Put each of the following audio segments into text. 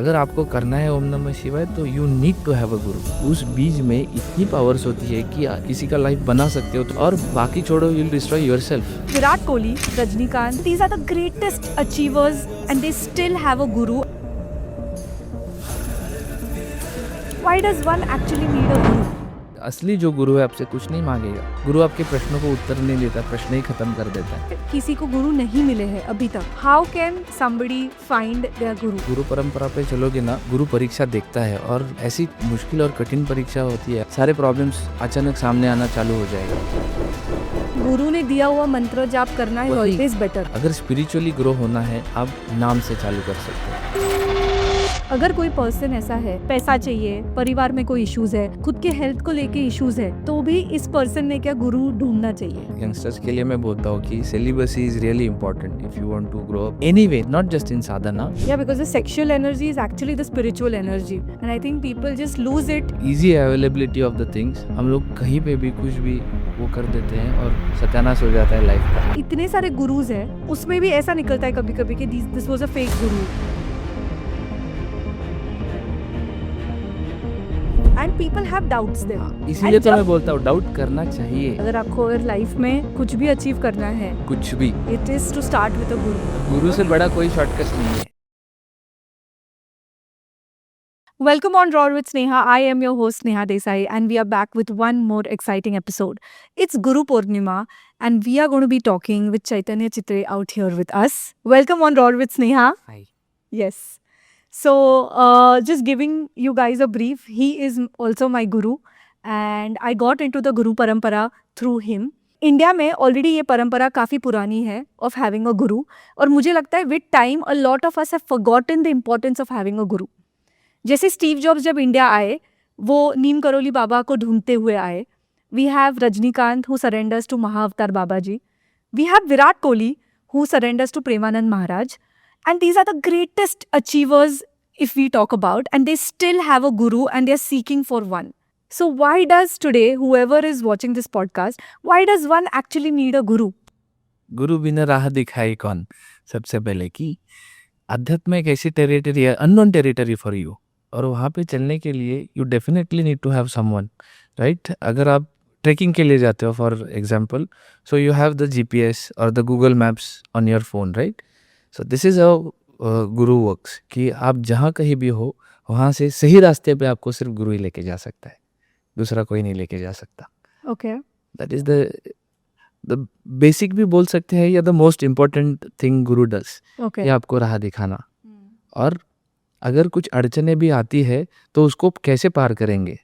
अगर आपको करना है ओम नमः शिवाय तो you need to have a guru. उस बीज में इतनी पावर्स होती है कि किसी का लाइफ बना सकते हो तो, और बाकी छोड़ो, you will destroy yourself. Virat Kohli, Rajnikant, these are the greatest achievers and they still have a guru. Why does one actually need a guru? असली जो गुरु है आपसे कुछ नहीं मांगेगा। गुरु आपके प्रश्नों को उत्तर नहीं देता, प्रश्न ही खत्म कर देता है। किसी को गुरु नहीं मिले हैं अभी तक। How can somebody find their guru? गुरु परंपरा पे चलोगे ना, गुरु परीक्षा देखता है और ऐसी मुश्किल और कठिन परीक्षा होती है, सारे प्रॉब्लम्स अचानक सामने आना चालू हो जाएगा। गुरु ने दिया हुआ मंत्र जाप करना है ऑलवेज बेटर। अगर स्पिरिचुअली ग्रो होना है, आप नाम से चालू कर सकते हैं। अगर कोई पर्सन ऐसा है, पैसा चाहिए, परिवार में कोई इश्यूज है, खुद के हेल्थ को लेके इश्यूज है, तो भी इस पर्सन ने क्या गुरु ढूंढना चाहिए। यंगस्टर्स के लिए मैं बोलता हूँ कि celibacy is really important if you want to grow up anyway, not just in sadhana. या because the sexual energy is actually the spiritual energy and I think people just lose it. Easy availability of the things, हम लोग कहीं पे भी कुछ भी वो कर देते हैं और सत्यानाश हो जाता है लाइफ का। इतने सारे गुरुज हैं, उसमें भी ऐसा निकलता है कभी कभी कि this was a fake guru. And people have doubts there. इसीलिए तो मैं बोलता हूँ डाउट करना चाहिए। अगर आपको अगर लाइफ में कुछ भी अचीव करना है, कुछ भी, it is to start with a गुरु। गुरु से बड़ा कोई शॉर्टकट नहीं है। Welcome on Raw with Sneha. I am your host Sneha Desai and we are back with one more exciting episode. It's Guru Purnima and we are going to be talking with Chaitanya Chitre out here with us. Welcome on Raw with Sneha. Hi. Yes. So just giving you guys a brief, he is also my guru and I got into the Guru Parampara through him. India में already ये परंपरा काफ़ी पुरानी है of having a गुरु, और मुझे लगता है with time a lot of us have forgotten the importance of having a गुरु। जैसे स्टीव जॉब्स जब इंडिया आए, वो नीम करोली बाबा को ढूंढते हुए आए। We have Rajinikanth who surrenders to Mahavatar Baba ji. We have Virat Kohli who surrenders to Premanand Maharaj. And these are the greatest achievers if we talk about, and they still have a guru and they are seeking for one. So why does today, whoever is watching this podcast, why does one actually need a guru? गुरु बिना राह दिखाए कौन। सबसे पहले कि अध्यात्म एक ऐसी टेरिटरी है, अननोन टेरिटरी फॉर यू, और वहाँ पे चलने के लिए you definitely need to have someone, right. अगर आप ट्रैकिंग के लिए जाते हो for example, so you have the GPS और the Google Maps on your phone, right. So this is how guru works, कि आप जहाँ कहीं भी हो वहाँ से सही रास्ते पे आपको सिर्फ गुरु ही लेके जा सकता है, दूसरा कोई नहीं लेके जा सकता। Okay. That is the basic भी बोल सकते हैं, या the most important thing Guru does, Okay. ये आपको राह दिखाना। और अगर कुछ अड़चने भी आती है तो उसको कैसे पार करेंगे,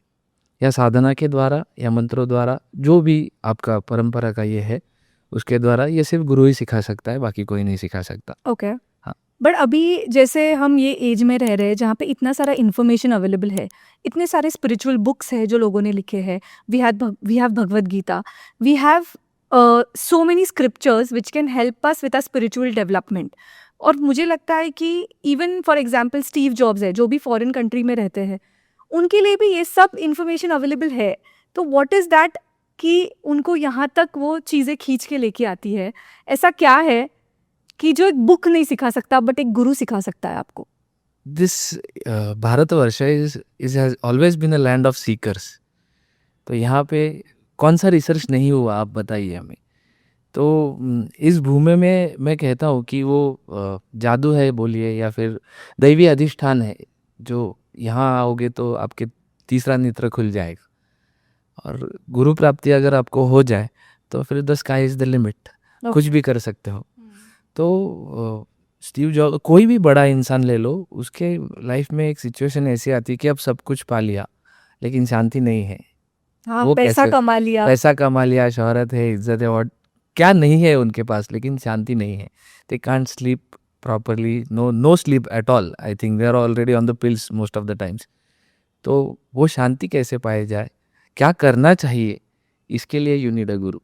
या साधना के द्वारा या मंत्रों द्वारा, जो भी आपका परंपरा का ये है उसके द्वारा, ये सिर्फ गुरु ही सिखा सकता है, बाकी कोई नहीं सिखा सकता। ओके। हाँ। बट अभी जैसे हम ये एज में रह रहे हैं जहाँ पे इतना सारा इन्फॉर्मेशन अवेलेबल है, इतने सारे स्पिरिचुअल बुक्स हैं जो लोगों ने लिखे हैं। We have Bhagavad Gita, we have so many scriptures which can help us with a spiritual development. और मुझे लगता है कि even for example Steve Jobs है जो भी फॉरेन कंट्री में रहते हैं, उनके लिए भी ये सब इन्फॉर्मेशन अवेलेबल है। तो व्हाट इज़ दैट कि उनको यहाँ तक वो चीज़ें खींच के लेके आती है? ऐसा क्या है कि जो एक बुक नहीं सिखा सकता बट एक गुरु सिखा सकता है आपको? This Bharatvarsh is has always been a land of seekers. तो यहाँ पे कौन सा रिसर्च नहीं हुआ, आप बताइए हमें। तो इस भूमि में मैं कहता हूँ कि वो जादू है बोलिए, या फिर दैवी अधिष्ठान है, जो यहाँ आओगे तो आपके तीसरा नेत्र खुल जाएगा। और गुरु प्राप्ति अगर आपको हो जाए तो फिर the sky is the limit, कुछ भी कर सकते हो। तो स्टीव जॉब, कोई भी बड़ा इंसान ले लो, उसके लाइफ में एक सिचुएशन ऐसी आती है कि अब सब कुछ पा लिया लेकिन शांति नहीं है। हाँ, वो पैसा कैसे? कमा लिया, शोहरत है, इज्जत है, और क्या नहीं है उनके पास, लेकिन शांति नहीं है। They can't sleep properly, no sleep at all. I think they are already on the pills most of the times. तो वो शांति कैसे पाए जाए, क्या करना चाहिए, इसके लिए you need a Guru.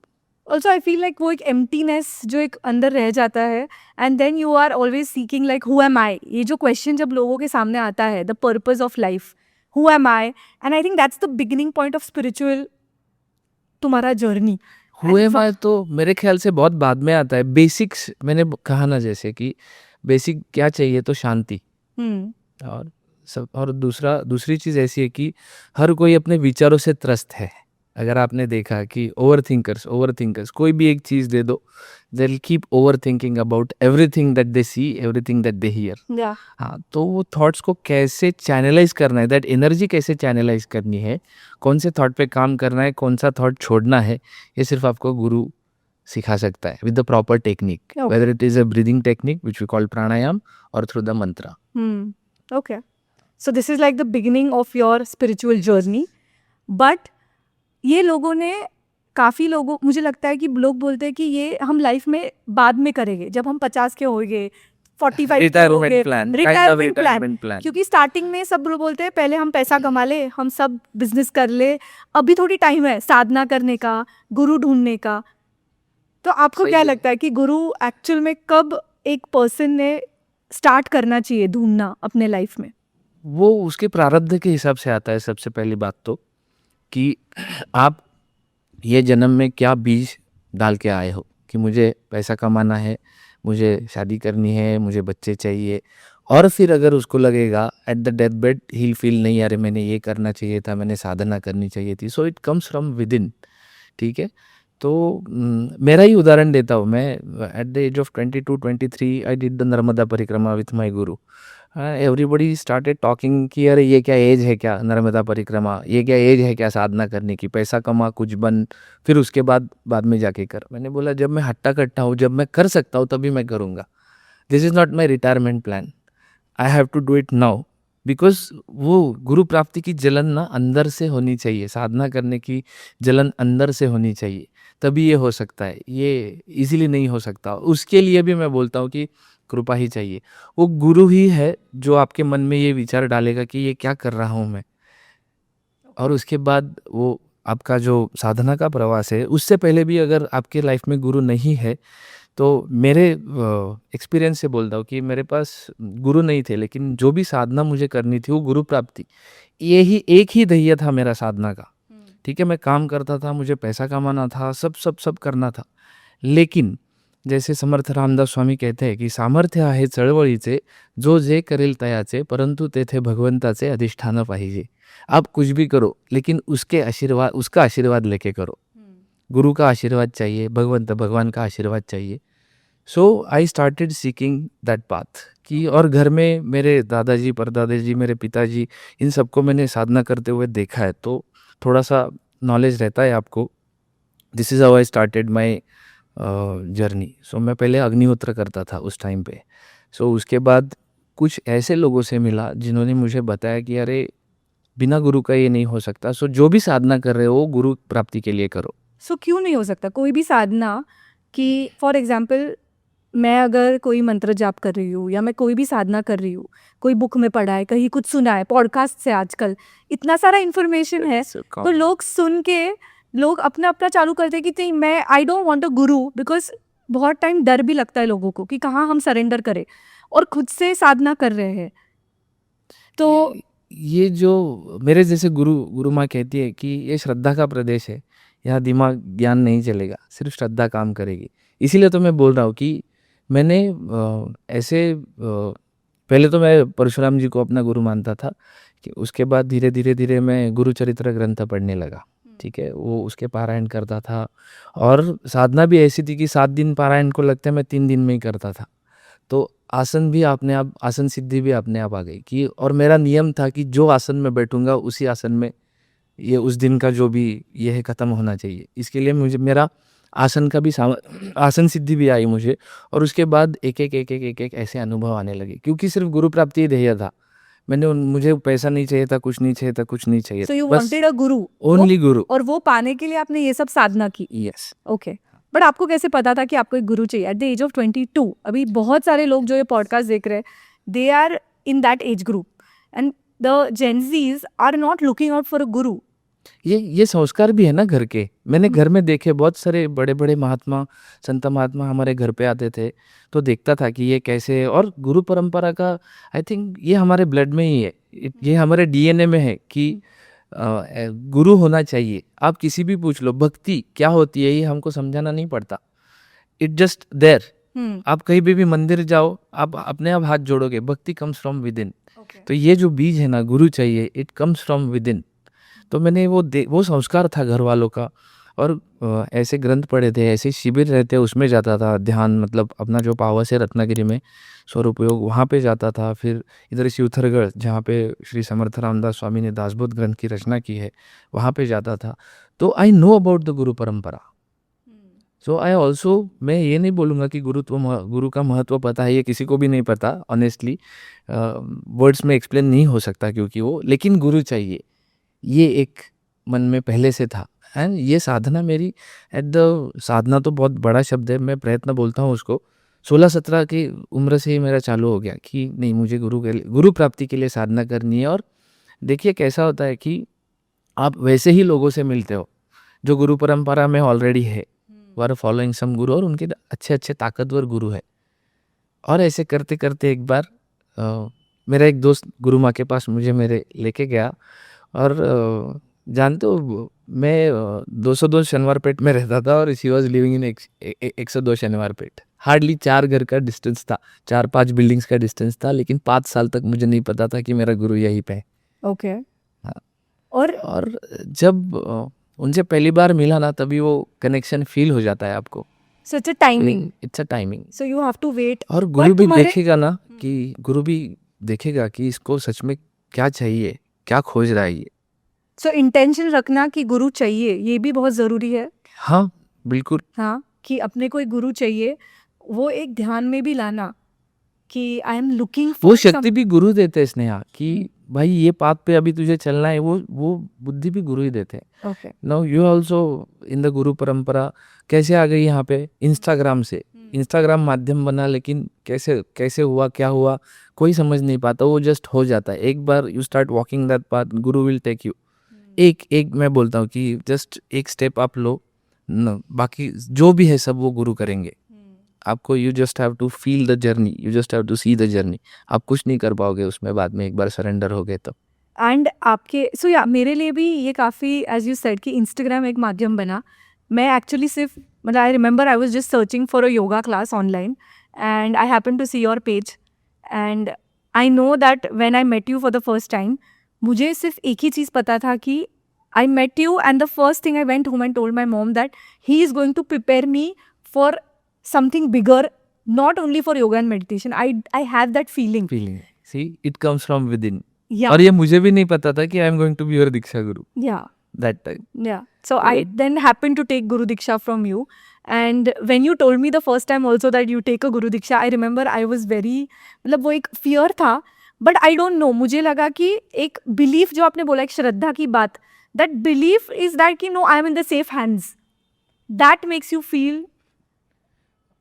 Also I feel like वो एक एम्प्टीनेस जो एक अंदर रह जाता है, and then you are always seeking like who am I. ये जो क्वेश्चन जब लोगों के सामने आता है, the purpose of life, who am I, and I think that's the beginning point of spiritual तुम्हारा जर्नी। हु एम आई तो मेरे ख्याल से बहुत बाद में आता है। बेसिक्स मैंने कहा ना, जैसे कि बेसिक क्या चाहिए, तो शांति। और सब। और दूसरी चीज़ ऐसी है कि हर कोई अपने विचारों से त्रस्त है। अगर आपने देखा कि ओवरथिंकर्स कोई भी एक चीज़ दे दो, they will keep overthinking about everything that they see, everything that they hear. या हाँ, तो वो थॉट्स को कैसे चैनलाइज करना है, दैट एनर्जी कैसे चैनलाइज करनी है, कौन से थॉट पे काम करना है, कौन सा थॉट छोड़ना है, ये सिर्फ आपको गुरु सिखा सकता है with the proper technique, Okay. Whether it is a breathing technique which we call pranayama और through the mantra. Okay, so this is like the beginning of your spiritual journey. But ये लोगों ने काफ़ी लोगों, मुझे लगता है कि लोग बोलते हैं कि ये हम लाइफ में बाद में करेंगे, जब हम 50 के होंगे, 45 retirement plan, retirement plan. Retirement plan. क्योंकि स्टार्टिंग में सब लोग बोलते हैं पहले हम पैसा कमा ले, हम सब बिजनेस कर ले, अभी थोड़ी टाइम है साधना करने का, गुरु ढूंढने का। तो आपको सही क्या है। लगता है कि गुरु एक्चुअल में कब एक पर्सन ने स्टार्ट करना चाहिए ढूंढना अपने लाइफ में? वो उसके प्रारब्ध के हिसाब से आता है। सबसे पहली बात तो कि आप ये जन्म में क्या बीज डाल के आए हो कि मुझे पैसा कमाना है, मुझे शादी करनी है, मुझे बच्चे चाहिए। और फिर अगर उसको लगेगा at the death bed he feel नहीं, अरे मैंने ये करना चाहिए था, मैंने साधना करनी चाहिए थी। So it comes from within. ठीक है, तो मेरा ही उदाहरण देता हूँ मैं। At the age of 22-23 I did the Narmada parikrama with my Guru. Everybody started talking कि अरे ये क्या एज है, क्या नर्मदा परिक्रमा, ये क्या एज है क्या साधना करने की, पैसा कमा कुछ बन, फिर उसके बाद में जाके कर। मैंने बोला जब मैं हट्टा कट्टा हूँ, जब मैं कर सकता हूँ तभी मैं करूँगा। This is not my retirement plan, I have to do it now. Because वो गुरु प्राप्ति की जलन ना अंदर से होनी चाहिए, साधना करने की जलन अंदर से होनी चाहिए, तभी ये हो सकता है। ये इजीली नहीं हो सकता। उसके लिए भी मैं बोलता हूँ कि कृपा ही चाहिए। वो गुरु ही है जो आपके मन में ये विचार डालेगा कि ये क्या कर रहा हूँ मैं। और उसके बाद वो आपका जो साधना का प्रवास है, उससे पहले भी अगर आपके लाइफ में गुरु नहीं है, तो मेरे एक्सपीरियंस से बोलता हूँ कि मेरे पास गुरु नहीं थे, लेकिन जो भी साधना मुझे करनी थी वो गुरु प्राप्ति, ये ही एक ही ध्येय था मेरा साधना का। ठीक है, मैं काम करता था, मुझे पैसा कमाना था, सब करना था। लेकिन जैसे समर्थ रामदास स्वामी कहते हैं कि सामर्थ्य आहे चळवळीचे, जो जे करेल तयाचे, परंतु तेथे भगवंताचे अधिष्ठान पाहिजे। आप कुछ भी करो, लेकिन उसका आशीर्वाद लेके करो। गुरु का आशीर्वाद चाहिए, भगवान का आशीर्वाद चाहिए। So I started seeking that path कि, और घर में मेरे दादाजी, परदादाजी, मेरे पिताजी, इन सबको मैंने साधना करते हुए देखा है, तो थोड़ा सा नॉलेज रहता है आपको। This is how I started my journey. So मैं पहले अग्निहोत्र करता था उस टाइम पे। सो उसके बाद कुछ ऐसे लोगों से मिला जिन्होंने मुझे बताया कि अरे बिना गुरु का ये नहीं हो सकता। सो जो भी साधना कर रहे हो गुरु प्राप्ति के लिए करो। सो क्यों नहीं हो सकता कोई भी साधना? कि फॉर एग्जाम्पल मैं अगर कोई मंत्र जाप कर रही हूँ या मैं कोई भी साधना कर रही हूँ, कोई बुक में पढ़ा है, कहीं कुछ सुना है, पॉडकास्ट से आजकल इतना सारा इन्फॉर्मेशन है, तो लोग सुन के लोग अपना अपना चालू करते हैं कि नहीं, मैं I don't want a Guru, because बहुत टाइम डर भी लगता है लोगों को कि कहाँ हम सरेंडर करें, और खुद से साधना कर रहे हैं। तो ये जो मेरे जैसे गुरु माँ कहती है कि ये श्रद्धा का प्रदेश है, यहाँ दिमाग ज्ञान नहीं चलेगा, सिर्फ श्रद्धा काम करेगी। इसीलिए तो मैं बोल रहा हूँ कि मैंने पहले तो मैं परशुराम जी को अपना गुरु मानता था, कि उसके बाद धीरे धीरे मैं गुरुचरित्र ग्रंथ पढ़ने लगा। ठीक है, वो उसके पारायण करता था, और साधना भी ऐसी थी कि 7 दिन पारायण को लगता है मैं 3 दिन में ही करता था। तो आसन भी अपने आप, आसन सिद्धि भी अपने आप आ गई कि, और मेरा नियम था कि जो आसन में बैठूंगा उसी आसन में ये उस दिन का जो भी ये है ख़त्म होना चाहिए। इसके लिए मुझे मेरा आसन का भी आसन सिद्धि भी आई मुझे, और उसके बाद एक ऐसे अनुभव आने लगे, क्योंकि सिर्फ गुरु प्राप्ति ही ध्येय था। मुझे पैसा नहीं चाहिए था, कुछ नहीं चाहिए था, कुछ नहीं चाहिए सो यू बस वांटेड अ गुरु, ओनली गुरु। और वो पाने के लिए आपने ये सब साधना की? यस। ओके, बट आपको कैसे पता था कि आपको एक गुरु चाहिए एट द एज ऑफ 22? अभी बहुत सारे लोग जो ये पॉडकास्ट देख रहे हैं, they are in that age group, and the Gen Zs are not looking out for a guru. ये संस्कार भी है ना घर के। मैंने घर में देखे बहुत सारे बड़े बड़े महात्मा, संत महात्मा हमारे घर पे आते थे, तो देखता था कि ये कैसे, और गुरु परंपरा का आई थिंक ये हमारे ब्लड में ही है, ये हमारे डीएनए में है कि गुरु होना चाहिए। आप किसी भी पूछ लो भक्ति क्या होती है, ये हमको समझाना नहीं पड़ता, इट जस्ट देयर। आप कहीं भी मंदिर जाओ, आप अपने आप हाथ जोड़ोगे, भक्ति comes from with in. Okay. तो ये जो बीज है ना गुरु चाहिए, it comes from with in. तो मैंने वो संस्कार था घर वालों का, और ऐसे ग्रंथ पढ़े थे, ऐसे शिविर रहते उसमें जाता था ध्यान, मतलब अपना जो पावस है रत्नागिरी में स्वरूपयोग, वहाँ पे जाता था। फिर इधर शिवथरगढ़ जहाँ पे श्री समर्थ रामदास स्वामी ने दासबोध ग्रंथ की रचना की है, वहाँ पे जाता था। तो आई नो अबाउट द गुरु परंपरा। सो आई ऑल्सो, मैं ये नहीं बोलूँगा कि गुरु का महत्व पता है, ये किसी को भी नहीं पता ऑनेस्टली, वर्ड्स में एक्सप्लेन नहीं हो सकता क्योंकि वो, लेकिन गुरु चाहिए, ये एक मन में पहले से था। एंड ये साधना मेरी साधना तो बहुत बड़ा शब्द है, मैं प्रयत्न बोलता हूँ उसको, 16-17 की उम्र से ही मेरा चालू हो गया कि नहीं, मुझे गुरु प्राप्ति के लिए साधना करनी है। और देखिए कैसा होता है कि आप वैसे ही लोगों से मिलते हो जो गुरु परंपरा में ऑलरेडी है, आर फॉलोइंग सम गुरु, और उनके अच्छे अच्छे ताकतवर गुरु है। और ऐसे करते करते एक बार मेरा एक दोस्त गुरु माँ के पास मुझे मेरे लेके गया, और जानते हो मैं 202 शनिवार पेट में रहता था, और शी वॉज लिविंग इन 102 शनिवार पेट। हार्डली 4 घर का डिस्टेंस था, 4-5 बिल्डिंग्स का डिस्टेंस था, लेकिन 5 साल तक मुझे नहीं पता था कि मेरा गुरु यहीं पे है। ओके। हाँ। और जब उनसे पहली बार मिला ना, तभी वो कनेक्शन फील हो जाता है आपको। so it's a timing, it's a timing. so you have to wait। और गुरु But भी तुम्हारे देखेगा ना, कि गुरु भी देखेगा कि इसको सच में क्या चाहिए, क्या खोज रहा है ये। so इंटेंशन रखना कि गुरु चाहिए, ये भी बहुत ज़रूरी है। हाँ बिल्कुल। हाँ, कि अपने को एक गुरु चाहिए, वो एक ध्यान में भी लाना कि आई एम लुकिंग वो फॉर शक्ति भी गुरु देते हैं स्नेहा, कि भाई ये पाथ पे अभी तुझे चलना है, वो बुद्धि भी गुरु ही देते हैं। Okay. Now you also in the गुरु परंपरा कैसे आ गई यहाँ पे? इंस्टाग्राम से। इंस्टाग्राम माध्यम बना, लेकिन कैसे कैसे हुआ, क्या हुआ, कोई समझ नहीं पाता, वो जस्ट हो जाता है। एक बार you start walking that path, guru will take you. एक मैं बोलता हूँ कि जस्ट एक स्टेप आप लो न, बाकी जो भी है सब वो गुरु करेंगे आपको। You just have to feel the journey, you just have to see the journey. आप कुछ नहीं कर पाओगे उसमें बाद में, एक बार सरेंडर हो गए तो। एंड आपके सो या मेरे लिए भी ये काफ़ी एज यू सेड कि इंस्टाग्राम एक माध्यम बना। मैं एक्चुअली सिर्फ मतलब I remember I was just searching for a yoga class online and I happen to see your page and I know that when I met you for the first time, मुझे सिर्फ एक ही चीज़ पता था कि I met you and the first thing I went home and told my mom that he is going to prepare me for something bigger, not only for yoga and meditation. I have that feeling. See, it comes from within. Yeah. और ये मुझे भी नहीं पता था कि I am going to be your diksha guru Yeah. That time. Yeah. So I then happened to take Guru Diksha from you. And when you told me the first time also that you take a Guru Diksha, I remember I was very, मतलब वो एक fear था, but I don't know, मुझे लगा कि एक belief जो आपने बोला, एक श्रद्धा की बात, that belief is that कि no, I am in the safe hands. That makes you feel,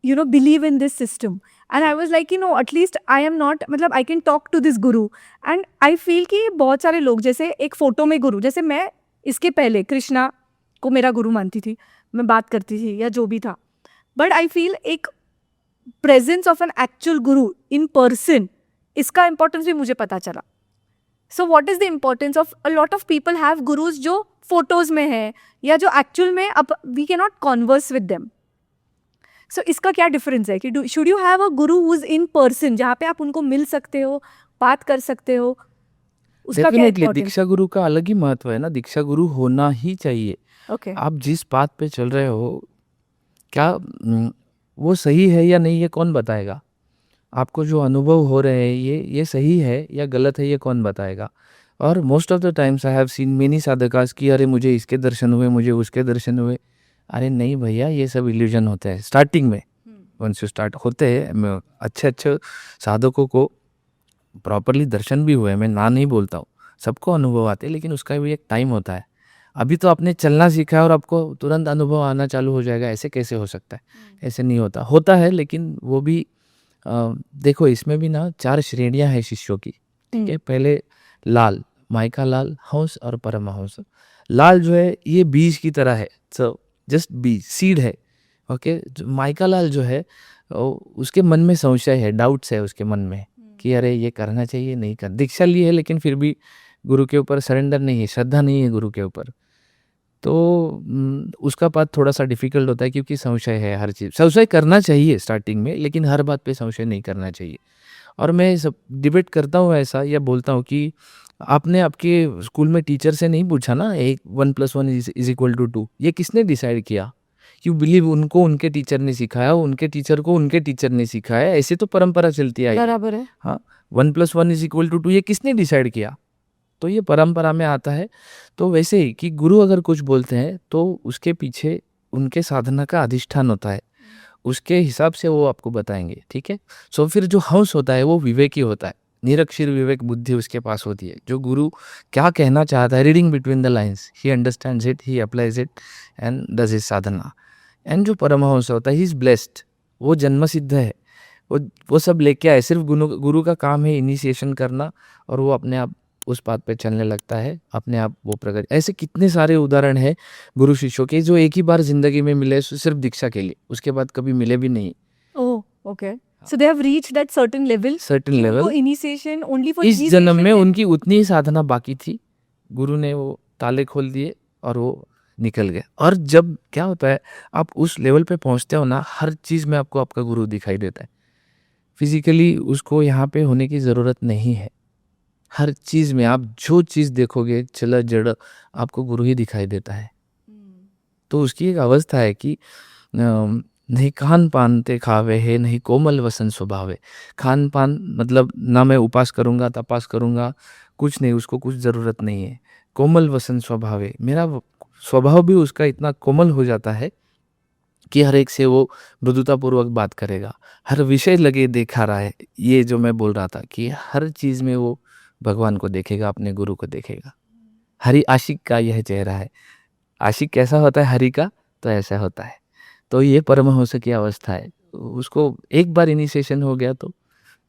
you know, believe in this system. And I was like, you know, at least I am not, मतलब I can talk to this guru. And I feel कि बहुत सारे लोग जैसे एक photo में गुरु, जैसे मैं इसके पहले कृष्णा को मेरा गुरु मानती थी, मैं बात करती थी या जो भी था, बट आई फील एक presence of an actual guru in person, इसका इंपॉर्टेंस भी मुझे पता चला। So what is the importance of a lot of people have gurus जो फोटोज़ में है या जो एक्चुअल में, अब we can not converse with them. So इसका क्या डिफरेंस है कि should you have a Guru who is in person, जहाँ पे आप उनको मिल सकते हो, बात कर सकते हो, उसका क्या डेफिनेटली इम्पोर्टेंस? दीक्षा गुरु का अलग ही महत्व है ना, दीक्षा गुरु होना ही चाहिए। ओके। आप जिस पाथ पे चल रहे हो, क्या वो सही है या नहीं, ये कौन बताएगा? आपको जो अनुभव हो रहे हैं ये सही है या गलत है, ये कौन बताएगा? और most of the times I have seen many sadhakas कि अरे मुझे इसके दर्शन हुए, मुझे उसके दर्शन हुए। अरे नहीं भैया, ये सब इल्यूजन होते हैं स्टार्टिंग में। वंस यू स्टार्ट होते हैं, अच्छे अच्छे साधकों को प्रॉपरली दर्शन भी हुए, मैं ना नहीं बोलता हूँ, सबको अनुभव आते हैं, लेकिन उसका भी एक टाइम होता है। अभी तो आपने चलना सीखा है और आपको तुरंत अनुभव आना चालू हो जाएगा, ऐसे कैसे हो सकता है? ऐसे नहीं होता है, लेकिन वो भी देखो इसमें भी ना 4 श्रेणियां हैं शिष्यों की। ठीक है, पहले लाल, माइका लाल, हंस और परमहंस। लाल जो है ये बीज की तरह है, सो जस्ट बीज, सीड है। ओके, माइका लाल जो है उसके मन में संशय है, डाउट्स है उसके मन में कि अरे ये करना चाहिए, नहीं कर, दीक्षा ली है लेकिन फिर भी गुरु के ऊपर सरेंडर नहीं है, श्रद्धा नहीं है गुरु के ऊपर, तो उसका पाथ थोड़ा सा डिफिकल्ट होता है, क्योंकि संशय है हर चीज़। संशय करना चाहिए स्टार्टिंग में, लेकिन हर बात पे संशय नहीं करना चाहिए। और मैं सब डिबेट करता हूँ ऐसा या बोलता हूँ कि आपने आपके स्कूल में टीचर से नहीं पूछा ना 1+1 इज इक्वल टू 2, ये किसने डिसाइड किया? यू बिलीव उनको उनके टीचर ने सिखाया, उनके टीचर को उनके टीचर ने सिखाया, ऐसे तो परंपरा चलती आई है। बराबर है। हाँ, 1+1 इज इक्वल टू 2 ये किसने डिसाइड किया? तो ये परंपरा में आता है। तो वैसे ही कि गुरु अगर कुछ बोलते हैं तो उसके पीछे उनके साधना का अधिष्ठान होता है, उसके हिसाब से वो आपको बताएंगे, ठीक है। सो फिर जो हंस होता है वो विवेकी होता है, निरक्षर विवेक बुद्धि उसके पास होती है। जो गुरु क्या कहना चाहता है, reading between the lines, he understands it, he applies it and does his Sadhana. And जो परमहंस होता है, ही इज ब्लेस्ड, वो जन्म सिद्ध है, वो सब लेके आए। सिर्फ गुरु का काम है इनिशिएशन करना, और वो अपने आप उस बात पे चलने लगता है, अपने आप वो प्रगति। ऐसे कितने सारे उदाहरण हैं गुरु शिष्यों के जो एक ही बार जिंदगी में मिले, सिर्फ दीक्षा के लिए, उसके बाद कभी मिले भी नहीं। Oh, okay. So they have reached that certain level, certain level, initiation only for इस जन्म में उनकी उतनी ही साधना बाकी थी, गुरु ने वो ताले खोल दिए और वो निकल गए। और जब क्या होता है, आप उस लेवल पे पहुंचते हो ना, हर चीज़ में आपको आपका गुरु दिखाई देता है। फिजिकली उसको यहाँ पे होने की ज़रूरत नहीं है, हर चीज़ में आप जो चीज़ देखोगे चला जड़, आपको गुरु ही दिखाई देता है। तो उसकी एक अवस्था है कि नहीं खान पान ते खावे है, नहीं कोमल वसन स्वभावे। खान पान मतलब ना मैं उपास करूँगा तपास करूँगा, कुछ नहीं, उसको कुछ ज़रूरत नहीं है। कोमल वसन स्वभावे, मेरा स्वभाव भी उसका इतना कोमल हो जाता है कि हर एक से वो मृदुतापूर्वक बात करेगा, हर विषय लगे देखा रहा है। ये जो मैं बोल रहा था कि हर चीज़ में वो भगवान को देखेगा, अपने गुरु को देखेगा। हरि आशिक का यह चेहरा है। आशिक कैसा होता है हरि का, तो ऐसा होता है। तो ये परमहंस की अवस्था है, उसको एक बार इनिशिएशन हो गया तो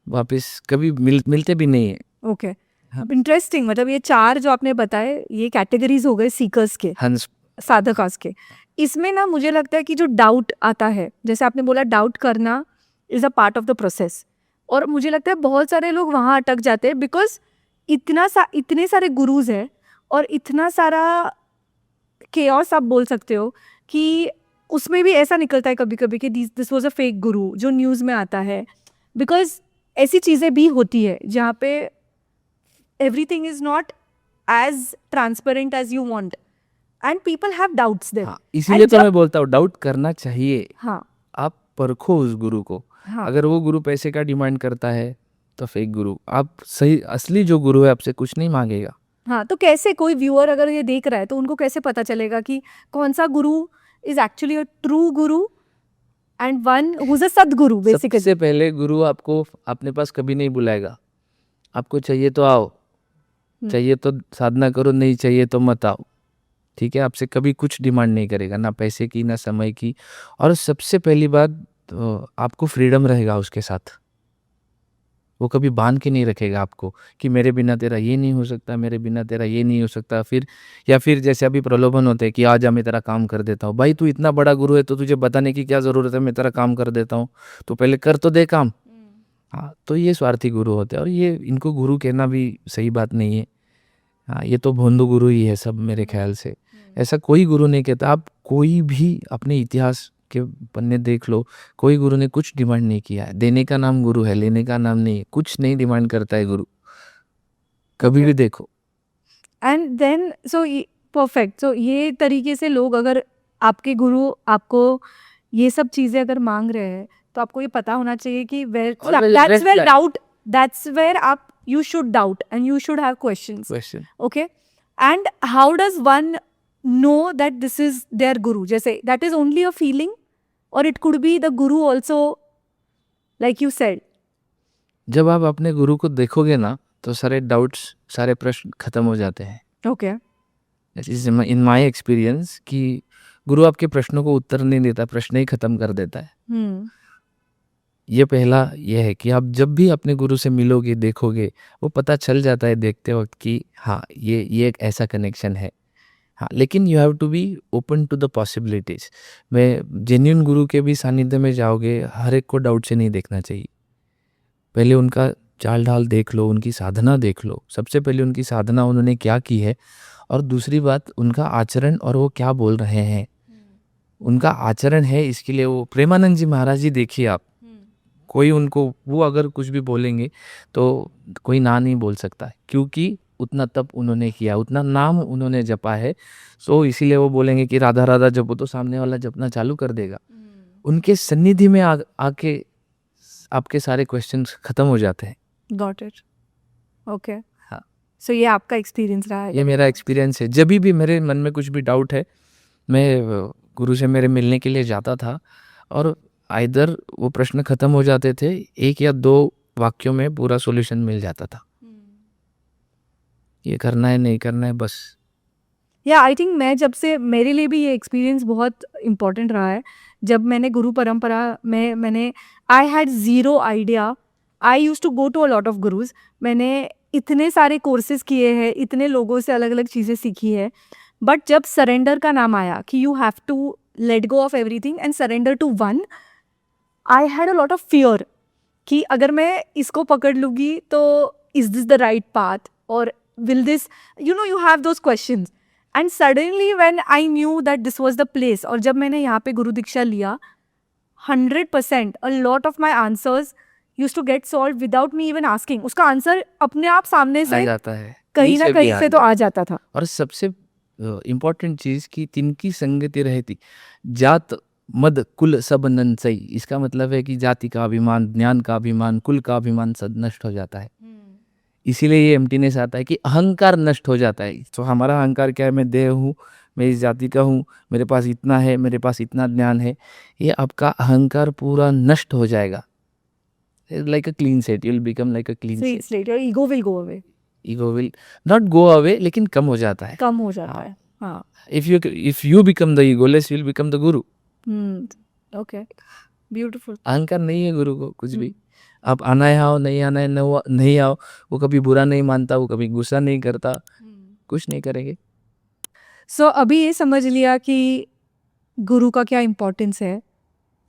वापस कभी मिलते भी नहीं है। ओके, हाँ। इंटरेस्टिंग। मतलब ये 4 जो आपने बताए, ये कैटेगरीज हो गए सीकर्स के, हंस साधकास के। इसमें ना मुझे लगता है कि जो डाउट आता है, जैसे आपने बोला डाउट करना is a part of the process, और मुझे लगता है बहुत सारे लोग वहाँ अटक जाते हैं बिकॉज इतने सारे गुरुज हैं और इतना सारा केओस आप बोल सकते हो कि उसमें भी ऐसा निकलता है कभी कभी कि दिस वाज अ फेक गुरु जो न्यूज़ में आता है, बिकॉज ऐसी चीज़ें भी होती है जहाँ पे everything is not as transparent as you want and people have doubts there. हाँ, इसीलिए तो मैं बोलता हूँ डाउट करना चाहिए। हाँ, आप परखो उस गुरु को। हाँ, अगर वो गुरु पैसे का डिमांड करता है तो फेक गुरु। आप सही असली जो गुरु है आपसे कुछ नहीं मांगेगा। हाँ। तो कैसे कोई व्यूअर अगर ये देख रहा है तो उनको कैसे पता चलेगा कि कौन सा गुरु is actually a true Guru and one who is a सदगुरु बेसिकली? सबसे पहले गुरु आपको अपने पास कभी नहीं बुलाएगा। आपको चाहिए तो आओ, चाहिए तो साधना करो, नहीं चाहिए तो मत आओ, ठीक है। आपसे कभी कुछ डिमांड नहीं करेगा, ना पैसे की ना समय की। और सबसे पहली बात तो आपको फ्रीडम रहेगा उसके साथ। वो कभी बांध के नहीं रखेगा आपको कि मेरे बिना तेरा ये नहीं हो सकता, मेरे बिना तेरा ये नहीं हो सकता। फिर या फिर जैसे अभी प्रलोभन होते हैं कि आ जा मैं तेरा काम कर देता हूँ। भाई तू इतना बड़ा गुरु है तो तुझे बताने की क्या ज़रूरत है, मैं तेरा काम कर देता हूँ, तो पहले कर तो दे काम। हाँ, तो ये स्वार्थी गुरु होते हैं और ये इनको गुरु कहना भी सही बात नहीं है। हाँ, ये तो भोंदू गुरु ही है सब मेरे ख्याल से। ऐसा कोई गुरु नहीं कहता। आप कोई भी अपने इतिहास के पन्ने देख लो, कोई गुरु ने कुछ डिमांड नहीं किया है। देने का नाम गुरु है, लेने का नाम नहीं है। कुछ नहीं डिमांड करता है गुरु, कभी भी देखो। And then so perfect. So ये तरीके से लोग अगर आपके गुरु आपको ये सब चीज़ें अगर मांग रहे हैं तो आपको ये पता होना चाहिए कि दैट्स वेयर आप you should doubt and you should have questions. Question Okay. And how does one know that this is their guru? जैसे that is only a feeling or it could be the guru also, like you said. जब आप अपने गुरु को देखोगे ना तो सारे doubts, सारे प्रश्न खत्म हो जाते हैं। Okay. इन माई एक्सपीरियंस कि गुरु आपके प्रश्नों को उत्तर नहीं देता, प्रश्न ही खत्म कर देता है। ये पहला ये है कि आप जब भी अपने गुरु से मिलोगे देखोगे, वो पता चल जाता है देखते वक्त कि हाँ ये एक ऐसा कनेक्शन है। हाँ, लेकिन you have to be open to the possibilities. मैं जेन्युइन गुरु के भी सानिध्य में जाओगे, हर एक को डाउट से नहीं देखना चाहिए। पहले उनका चाल ढाल देख लो, उनकी साधना देख लो। सबसे पहले उनकी साधना उन्होंने क्या की है, और दूसरी बात उनका आचरण और वो क्या बोल रहे हैं। उनका आचरण है, इसके लिए वो प्रेमानंद जी महाराज जी देखिए आप, कोई उनको वो अगर कुछ भी बोलेंगे तो कोई ना नहीं बोल सकता है, क्योंकि उतना तप उन्होंने किया, उतना नाम उन्होंने जपा है। सो इसीलिए वो बोलेंगे कि राधा राधा जपो, तो सामने वाला जपना चालू कर देगा। उनके सन्निधि में आके आपके सारे क्वेश्चंस खत्म हो जाते हैं। Got it. ओके, हाँ, सो ये आपका एक्सपीरियंस रहा है? ये मेरा एक्सपीरियंस है। जब भी मेरे मन में कुछ भी डाउट है, मैं गुरु से मेरे मिलने के लिए जाता था, और आइदर वो प्रश्न खत्म हो जाते थे, 1 या 2 वाक्यों में पूरा सॉल्यूशन मिल जाता था। ये करना है, नहीं करना है, बस। या आई थिंक मैं जब से, मेरे लिए भी ये एक्सपीरियंस बहुत इम्पोर्टेंट रहा है। जब मैंने गुरु परंपरा में मैंने I had zero idea. I use to go to a lot of gurus. मैंने इतने सारे कोर्सेज किए हैं, इतने लोगों से अलग अलग चीज़ें सीखी है, बट जब सरेंडर का नाम आया कि you have to let go of everything and surrender to one, I had a lot of fear कि अगर मैं इसको पकड़ लूँगी तो is this the right path, और will this, you have those questions. And suddenly when I knew that this was the place, और जब मैंने यहाँ पे गुरु दीक्षा लिया, 100% a lot of my answers use to get solve without me even asking. उसका answer अपने आप सामने आ से जाता है, कहीं ना नीचे भी कहीं आ से तो जाता आ है। जाता था। और सबसे इम्पोर्टेंट चीज़ कि तिनकी संगति रहती, जात मद कुल सब नंसई। इसका मतलब है कि जाति का अभिमान, ज्ञान का अभिमान, कुल का अभिमान सब नष्ट हो जाता है। इसीलिए ये एम्प्टीनेस आता है कि अहंकार नष्ट हो जाता है। तो हमारा अहंकार क्या है? मैं देह हूँ, मैं इस जाति का हूँ, मेरे पास इतना है, मेरे पास इतना ज्ञान है। ये आपका अहंकार पूरा नष्ट हो जाएगा। Like a clean set, you will become like a clean So set. it's later ego will go away, ego will not go away, लेकिन कम हो जाता है। कम हो जाता है। हाँ, if you become the egoless, you will become the guru. Okay, beautiful. अहंकार नहीं है गुरु को कुछ भी। आप आना है आओ, नहीं आना है नहीं आओ। वो कभी बुरा नहीं मानता, वो कभी गुस्सा नहीं करता, कुछ नहीं करेंगे। सो अभी ये समझ लिया कि गुरु का क्या इम्पोर्टेंस है।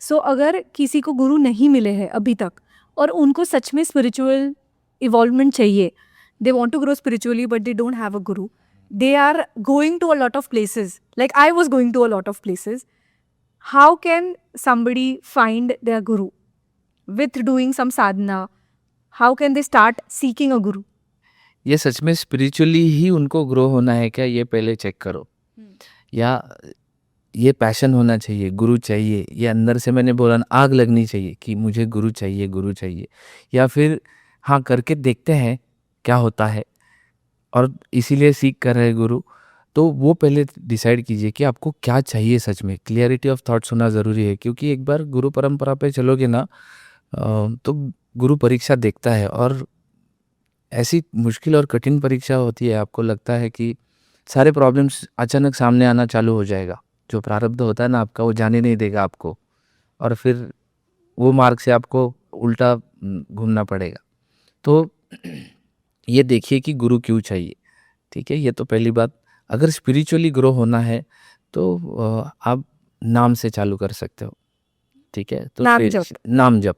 सो अगर किसी को गुरु नहीं मिले हैं अभी तक, और उनको सच में स्पिरिचुअल इवॉल्वमेंट चाहिए, they want to grow spiritually but they don't have a guru, they are going to a lot of places, like I was going to a lot of places, how can somebody find their guru with doing some sadhana? How can they start seeking a guru? ये सच में spiritually ही उनको grow होना है क्या, ये पहले check करो। या ये पैशन होना चाहिए, गुरु चाहिए, ये अंदर से मैंने बोला ना, आग लगनी चाहिए कि मुझे गुरु चाहिए, गुरु चाहिए। या फिर हाँ, करके देखते हैं क्या होता है, और इसीलिए सीख कर रहे गुरु। तो वो पहले डिसाइड कीजिए कि आपको क्या चाहिए सच में। क्लियरिटी ऑफ थॉट्स होना ज़रूरी है, क्योंकि एक बार गुरु परंपरा पे चलोगे ना, तो गुरु परीक्षा देखता है, और ऐसी मुश्किल और कठिन परीक्षा होती है, आपको लगता है कि सारे प्रॉब्लम्स अचानक सामने आना चालू हो जाएगा। जो प्रारब्ध होता है ना आपका, वो जाने नहीं देगा आपको, और फिर वो मार्ग से आपको उल्टा घूमना पड़ेगा। तो ये देखिए कि गुरु क्यों चाहिए, ठीक है? ये तो पहली बात। अगर स्पिरिचुअली ग्रो होना है तो आप नाम से चालू कर सकते हो, ठीक है? तो नाम जप। नाम जप,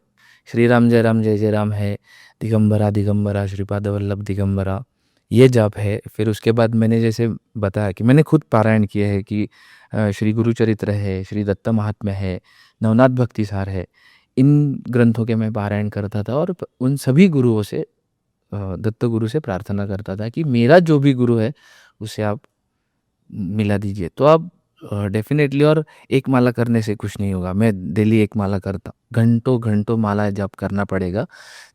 श्री राम जय जय राम है, दिगंबरा दिगंबरा श्रीपाद वल्लभ दिगंबरा, ये जाप है। फिर उसके बाद मैंने जैसे बताया कि मैंने खुद पारायण किया है कि श्री गुरु चरित्र है, श्री दत्त महात्म्य है, नवनाथ भक्ति सार है। इन ग्रंथों के मैं पारायण करता था, और उन सभी गुरुओं से, दत्त गुरु से प्रार्थना करता था कि मेरा जो भी गुरु है उसे आप मिला दीजिए। तो आप डेफिनेटली, और एक माला करने से कुछ नहीं होगा। मैं डेली एक माला करता, घंटों घंटों माला जप करना पड़ेगा,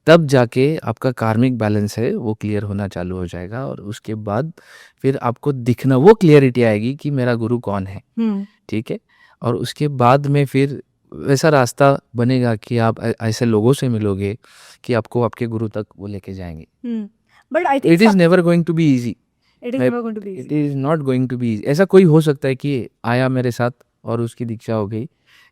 तब जाके आपका कार्मिक बैलेंस है वो क्लियर होना चालू हो जाएगा। और उसके बाद फिर आपको दिखना, वो क्लियरिटी आएगी कि मेरा गुरु कौन है, ठीक है? और उसके बाद में फिर वैसा रास्ता बनेगा कि आप ऐसे लोगों से मिलोगे कि आपको आपके गुरु तक वो लेके जाएंगे। But I think it is never going to be easy. It is never going to be it is not going to be. ऐसा कोई हो सकता है कि आया मेरे साथ और उसकी दीक्षा हो गई,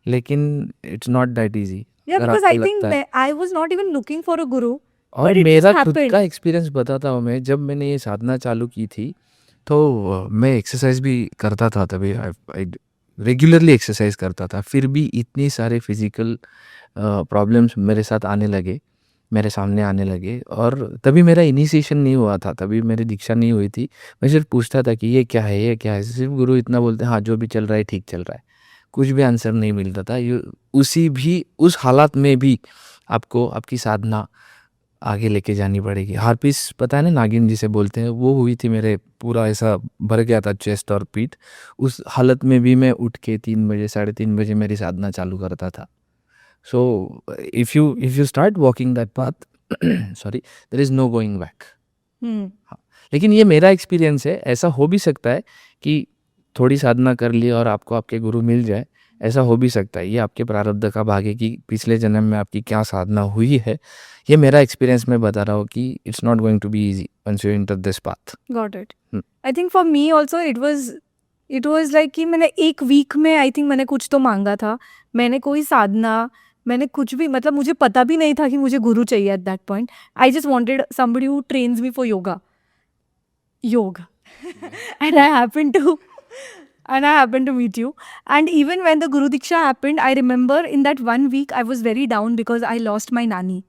लेकिन it's not that easy. Yeah, because I think I was not even looking for a guru. और but it मेरा just खुद happened. का एक्सपीरियंस बताता हूँ मैं। जब मैंने ये साधना चालू की थी तो मैं एक्सरसाइज भी करता था, तभी रेगुलरली एक्सरसाइज करता था, फिर भी इतनी सारे फिजिकल प्रॉब्लम्स मेरे साथ आने लगे, मेरे सामने आने लगे। और तभी मेरा इनिशिएशन नहीं हुआ था, तभी मेरी दीक्षा नहीं हुई थी। मैं सिर्फ पूछता था कि ये क्या है, ये क्या है। सिर्फ गुरु इतना बोलते हैं, हाँ जो भी चल रहा है ठीक चल रहा है, कुछ भी आंसर नहीं मिलता था। उस हालात में भी आपको आपकी साधना आगे लेके जानी पड़ेगी। हार्पिस पता है ना, नागिन जिसे बोलते हैं, वो हुई थी मेरे, पूरा ऐसा भर गया था चेस्ट और पीठ। उस हालत में भी मैं उठ के 3 बजे 3:30 बजे मेरी साधना चालू करता था। So if you start walking that path sorry, there is no going back. हाँ, लेकिन ये मेरा एक्सपीरियंस है। ऐसा हो भी सकता है कि थोड़ी साधना कर ली और आपको आपके गुरु मिल जाए, ऐसा हो भी सकता है। ये आपके प्रारब्ध का भाग है कि पिछले जन्म में आपकी क्या साधना हुई है। ये मेरा एक्सपीरियंस मैं बता रहा हूँ कि it's not going to be easy once you enter this path. Got it. Hmm. I think for me also it was like कि मैंने एक वीक में आई थिंक मैंने कुछ तो मांगा था। मैंने कोई साधना, मैंने कुछ भी, मतलब मुझे पता भी नहीं था कि मुझे गुरु चाहिए at that point. I just wanted somebody who trains me for yoga and I happened to meet you. And even when the Guru Diksha happened, I remember in that 1 week I was very down because I lost my nani.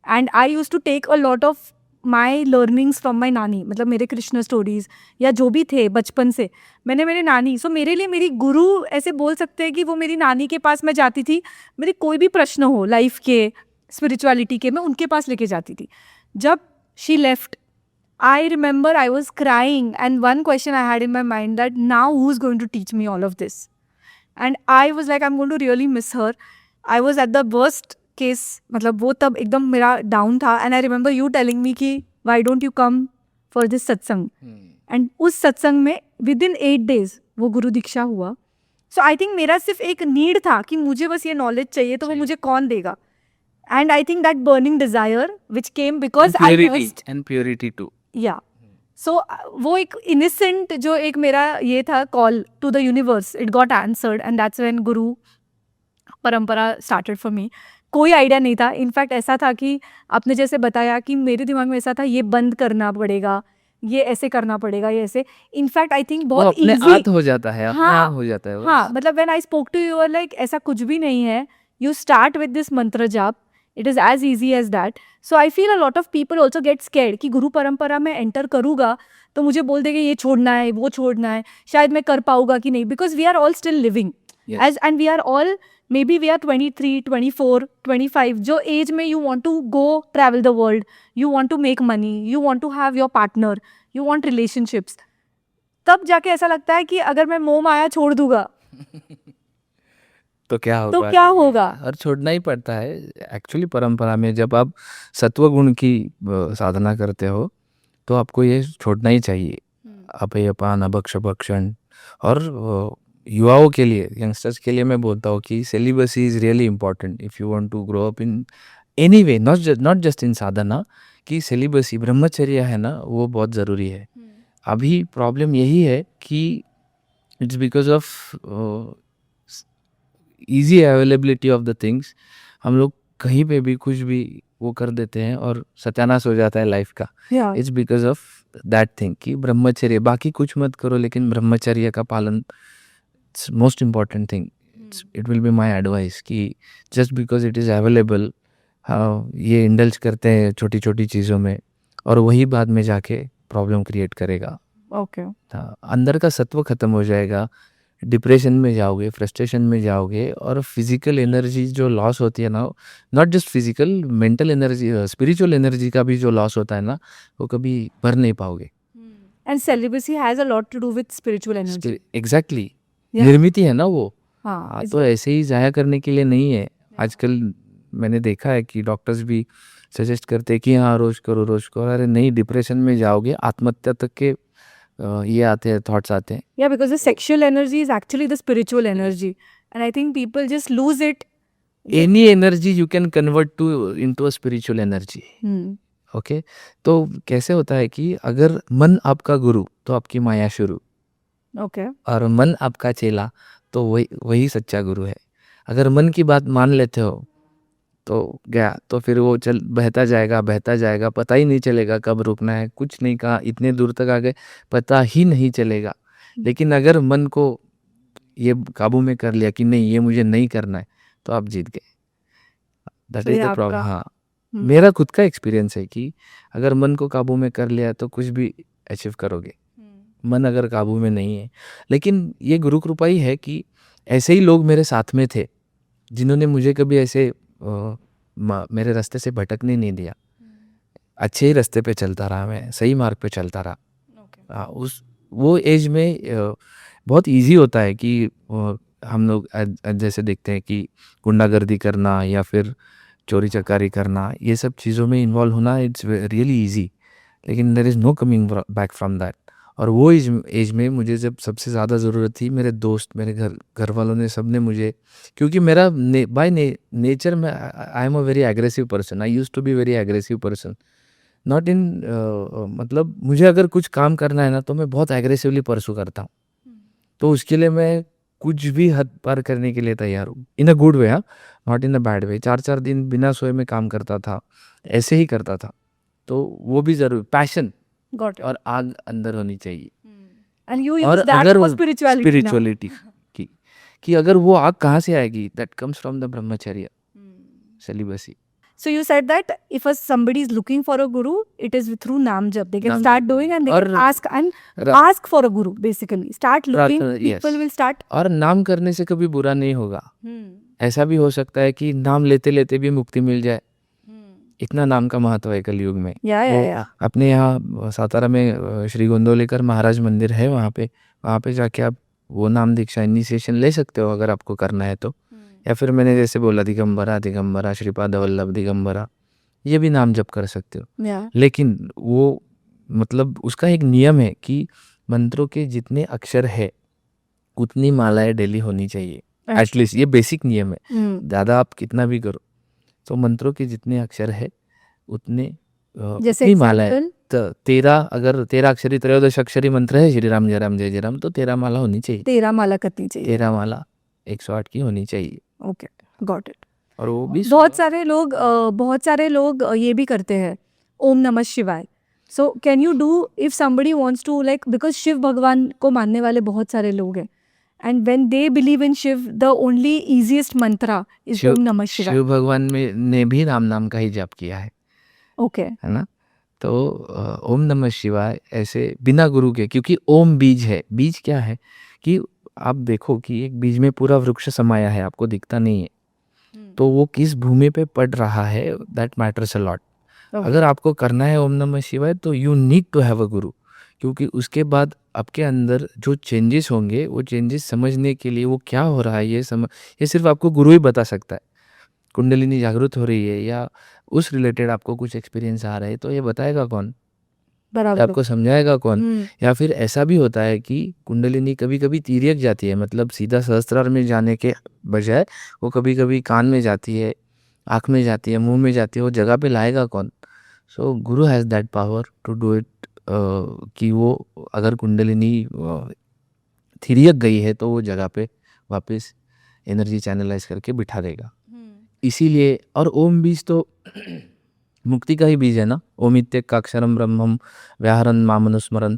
And I used to take a lot of my learnings from my नानी, मतलब मेरे Krishna stories या जो भी थे बचपन से, मैंने मेरे नानी, सो मेरे लिए मेरी गुरु ऐसे बोल सकते हैं कि वो मेरी नानी के पास मैं जाती थी। मेरे कोई भी प्रश्न हो लाइफ के, स्पिरिचुअलिटी के, मैं उनके पास लेके जाती थी। जब she left, I remember I was crying, and one question I had in my mind that now who's going to teach me all of this? And I was like, I'm going to really miss her. I was at the worst case, मतलब वो तब एकदम मेरा down था, and I remember you telling me कि why don't you come for this satsang? And उस सत्संग में within 8 days वो गुरु दीक्षा हुआ। So I think मेरा सिर्फ एक need था कि मुझे बस ये knowledge चाहिए, तो वो मुझे कौन देगा? And I think that burning desire which came because I was and purity too. या सो वो एक इनिसेंट जो एक मेरा ये था call to the universe, it got answered, and that's when guru parampara started for me. कोई आइडिया नहीं था। इनफैक्ट ऐसा था कि आपने जैसे बताया कि मेरे दिमाग में ऐसा था ये बंद करना पड़ेगा, ये ऐसे करना पड़ेगा, ये ऐसे। इनफैक्ट आई थिंक वो बहुत अपने इजी आप हो जाता है, अपने हाँ आप हो जाता है वो। हाँ, मतलब when I spoke to you like ऐसा कुछ भी नहीं है, you start with this mantra jaap, it is as easy as that. So I feel a lot of people also get scared कि गुरु परंपरा में एंटर करूँगा तो मुझे बोल देंगे ये छोड़ना है, वो छोड़ना है, शायद मैं कर पाऊँगा कि नहीं, because we are all still living age, and we are all, maybe we are 23, 24, 25, जो एज में you want to go travel the world, you want to make money, you want to have your partner, you want relationships. तब जाके ऐसा लगता है कि अगर मैं मोह माया छोड़ दूंगा तो क्या तो होगा? क्या होगा? और छोड़ना ही पड़ता है एक्चुअली। परंपरा में जब आप सत्व गुण की साधना करते हो तो आपको ये छोड़ना ही चाहिए, अपेयपान, अभक्ष भक्षण। और युवाओं के लिए, यंगस्टर्स के लिए मैं बोलता हूँ कि celibacy is really important if you want to grow up in any way, not just in sadhana. कि सेलिबसी, ब्रह्मचर्य है ना, वो बहुत ज़रूरी है। अभी प्रॉब्लम यही है कि it's because of easy availability of the things, हम लोग कहीं पे भी कुछ भी वो कर देते हैं और सत्यानाश हो जाता है लाइफ का। It's because of that thing कि ब्रह्मचर्य, बाकी कुछ मत करो लेकिन ब्रह्मचर्य का पालन, it's most important thing. It will be my advice कि just because it is available, हाँ, ये इंडल्ज करते हैं छोटी छोटी चीज़ों में और वही बाद में जाके प्रॉब्लम क्रिएट करेगा। ओके, हाँ, अंदर का सत्व खत्म हो जाएगा, डिप्रेशन में जाओगे, फ्रस्ट्रेशन में जाओगे, और फिजिकल एनर्जी जो लॉस होती है ना, not just physical, mental energy, spiritual energy का भी जो लॉस होता है ना, वो कभी भर नहीं पाओगे। And celibacy has a lot to do with spiritual energy. Exactly, Yeah. निर्मित है ना वो। हाँ, तो ऐसे ही जाया करने के लिए नहीं है। आजकल मैंने देखा है कि डॉक्टर्स भी सजेस्ट करते हैं कि हाँ रोज करो रोज करो। अरे नहीं, डिप्रेशन में जाओगे, आत्महत्या तक के ये आते हैं, थॉट्स आते हैं। yeah, because the sexual energy is actually the spiritual energy, and I think people just lose it. Any energy you can convert to into a spiritual energy. Okay, तो कैसे होता है कि अगर मन आपका गुरु तो आपकी माया शुरू, Okay. और मन आपका चेला तो वही वही सच्चा गुरु है। अगर मन की बात मान लेते हो तो गया, तो फिर वो चल बहता जाएगा, पता ही नहीं चलेगा कब रुकना है, कुछ नहीं कहा, इतने दूर तक आ गए, पता ही नहीं चलेगा। लेकिन अगर मन को ये काबू में कर लिया कि नहीं, ये मुझे नहीं करना है, तो आप जीत गए। दैट So इज ये द प्रॉब्लम। आपका हाँ, मेरा खुद का एक्सपीरियंस है कि अगर मन को काबू में कर लिया तो कुछ भी अचीव करोगे। मन अगर काबू में नहीं है, लेकिन ये गुरु कृपा ही है कि ऐसे ही लोग मेरे साथ में थे जिन्होंने मुझे कभी ऐसे मेरे रास्ते से भटकने नहीं दिया। अच्छे ही रास्ते पे चलता रहा, मैं सही मार्ग पे चलता रहा। उस वो एज में बहुत इजी होता है कि हम लोग जैसे देखते हैं कि गुंडागर्दी करना या फिर चोरी चकारी करना, ये सब चीज़ों में इन्वॉल्व होना इट्स रियली इजी, लेकिन there is no coming back from that. और वो एज में मुझे जब सबसे ज़्यादा ज़रूरत थी, मेरे दोस्त, मेरे घर वालों ने, सब ने मुझे, क्योंकि मेरा बाय नेचर में I am a very aggressive person, I used to be very aggressive person, not in मतलब मुझे अगर कुछ काम करना है ना तो मैं बहुत एग्रेसिवली परसू करता हूँ। तो उसके लिए मैं कुछ भी हद पार करने के लिए तैयार हूँ, इन अ गुड वे, हाँ, not in a bad way. 4-4 दिन बिना सोए में काम करता था, ऐसे ही करता था। तो वो भी ज़रूर पैशन Got it. और आग अंदर होनी चाहिए। And you और use that अगर for spirituality now. स्पिरिचुअलिटी कि अगर वो आग कहाँ से आएगी, दैट कम्स फ्रॉम द ब्रह्मचर्य, celibacy. So you said that if somebody is looking for a guru, it is through Nam Jap. They can Nam start Jap. doing and they और can ask रा- ask for a guru basically. Start looking, yes. people will start. और नाम करने से कभी बुरा नहीं होगा। ऐसा भी हो सकता है कि नाम लेते लेते भी मुक्ति मिल जाए। इतना नाम का महत्व है कलयुग में। Yeah. अपने यहाँ सातारा में श्री गोंदवलेकर महाराज मंदिर है, वहाँ पे जाके आप वो नाम दीक्षा इनिशिएशन ले सकते हो अगर आपको करना है तो। या फिर मैंने जैसे बोला दिगंबरा, श्रीपाद वल्लभ दिगंबरा, ये भी नाम जप कर सकते हो। Yeah. लेकिन वो मतलब उसका एक नियम है कि मंत्रों के जितने अक्षर है उतनी मालाएं डेली होनी चाहिए, एटलीस्ट। ये बेसिक नियम है। ज़्यादा आप कितना भी करो, तो मंत्रों के जितने अक्षर है उतने जैसे मालाएं। तो 13 अक्षरी, 13 अक्षरी मंत्र है श्री राम जय राम, तो 13 माला होनी चाहिए। 13 माला करनी चाहिए। 13 माला 108 की होनी चाहिए। Okay, got it. और वो भी बहुत सारे लोग ये भी करते हैं, ओम नमः शिवाय। So can you do if somebody wants to like, because Shiva भगवान को मानने वाले बहुत सारे लोग हैं, and when they believe in Shiva, the only easiest mantra is ओम नमः शिवाय। शिव भगवान ने भी राम नाम का ही जाप किया है। ओके, है ना? तो ओम नमः शिवाय ऐसे बिना गुरु के, क्योंकि ओम बीज है। बीज क्या है कि आप देखो कि एक बीज में पूरा वृक्ष समाया है, आपको दिखता नहीं है। तो वो किस भूमि पे पड़ रहा है, दैट मैटर्स अ लॉट। अगर आपको करना है ओम नमः शिवाय तो you need to have a guru, क्योंकि उसके बाद आपके अंदर जो चेंजेस होंगे, वो चेंजेस समझने के लिए वो क्या हो रहा है ये सिर्फ आपको गुरु ही बता सकता है। कुंडलिनी जागृत हो रही है या उस रिलेटेड आपको कुछ एक्सपीरियंस आ रहा है, तो ये बताएगा कौन? बराबर। आपको समझाएगा कौन? या फिर ऐसा भी होता है कि कुंडलिनी कभी कभी तिर्यक जाती है, मतलब सीधा सहस्त्रार में जाने के बजाय वो कभी कभी कान में जाती है, आँख में जाती है, मुंह में जाती है। वो जगह पे लाएगा कौन? So guru has that power to do it, कि वो अगर कुंडलिनी थिरियक गई है तो वो जगह पे वापस एनर्जी चैनलाइज करके बिठा देगा। इसीलिए, और ओम बीज तो मुक्ति का ही बीज है ना। ओम इत्येकाक्षरम ब्रह्मम व्याहरन् मामनुस्मरन्,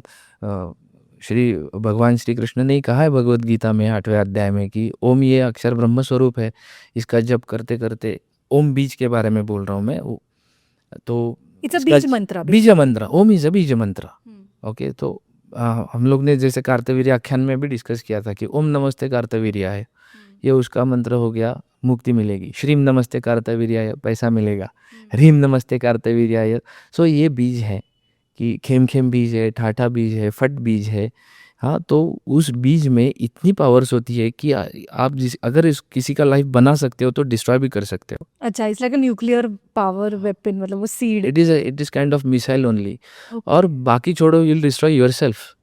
श्री भगवान श्री कृष्ण ने ही कहा है भगवद गीता में 8वें अध्याय में कि ओम ये अक्षर ब्रह्म स्वरूप है। इसका जप करते करते, ओम बीज के बारे में बोल रहा हूँ मैं, तो इट्स अ बीज मंत्र। बीज मंत्र, ओम इज अ बीज मंत्र। ओके, तो हम लोग ने जैसे कार्तवीर्य आख्यान में भी डिस्कस किया था कि ओम नमस्ते कार्तवीर्य है, ये उसका मंत्र हो गया, मुक्ति मिलेगी। श्रीम नमस्ते कार्तवीर्याय, पैसा मिलेगा। ह्रीम नमस्ते कार्तवीर्याय, सो ये बीज है कि खेम बीज है, ठाठा बीज है, फट बीज है। हाँ, तो उस बीज में इतनी पावर्स होती है कि आप अगर किसी का लाइफ बना सकते हो तो डिस्ट्रॉय भी कर सकते हो। अच्छा, it's like a nuclear power weapon, मतलब वो seed. It is kind of missile only. और बाकी छोड़ो, you will destroy yourself.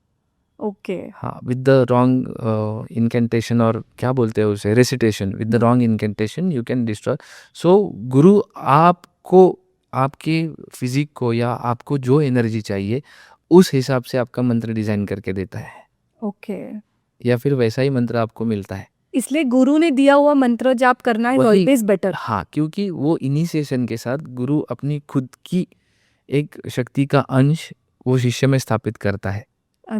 Okay, हाँ, विद द रॉन्ग इनकेंटेशन, और क्या बोलते हैं उसे, recitation, with the wrong incantation you can destroy. So guru आपको आपके फिजिक को या आपको जो एनर्जी चाहिए उस हिसाब से आपका मंत्र डिजाइन करके देता है। ओके, या फिर वैसा ही मंत्र आपको मिलता है। इसलिए गुरु ने दिया हुआ मंत्र जाप करना है ऑलवेज बेटर। हाँ, क्योंकि वो इनिशिएशन के साथ गुरु अपनी खुद की एक शक्ति का अंश वो शिष्य में स्थापित करता है।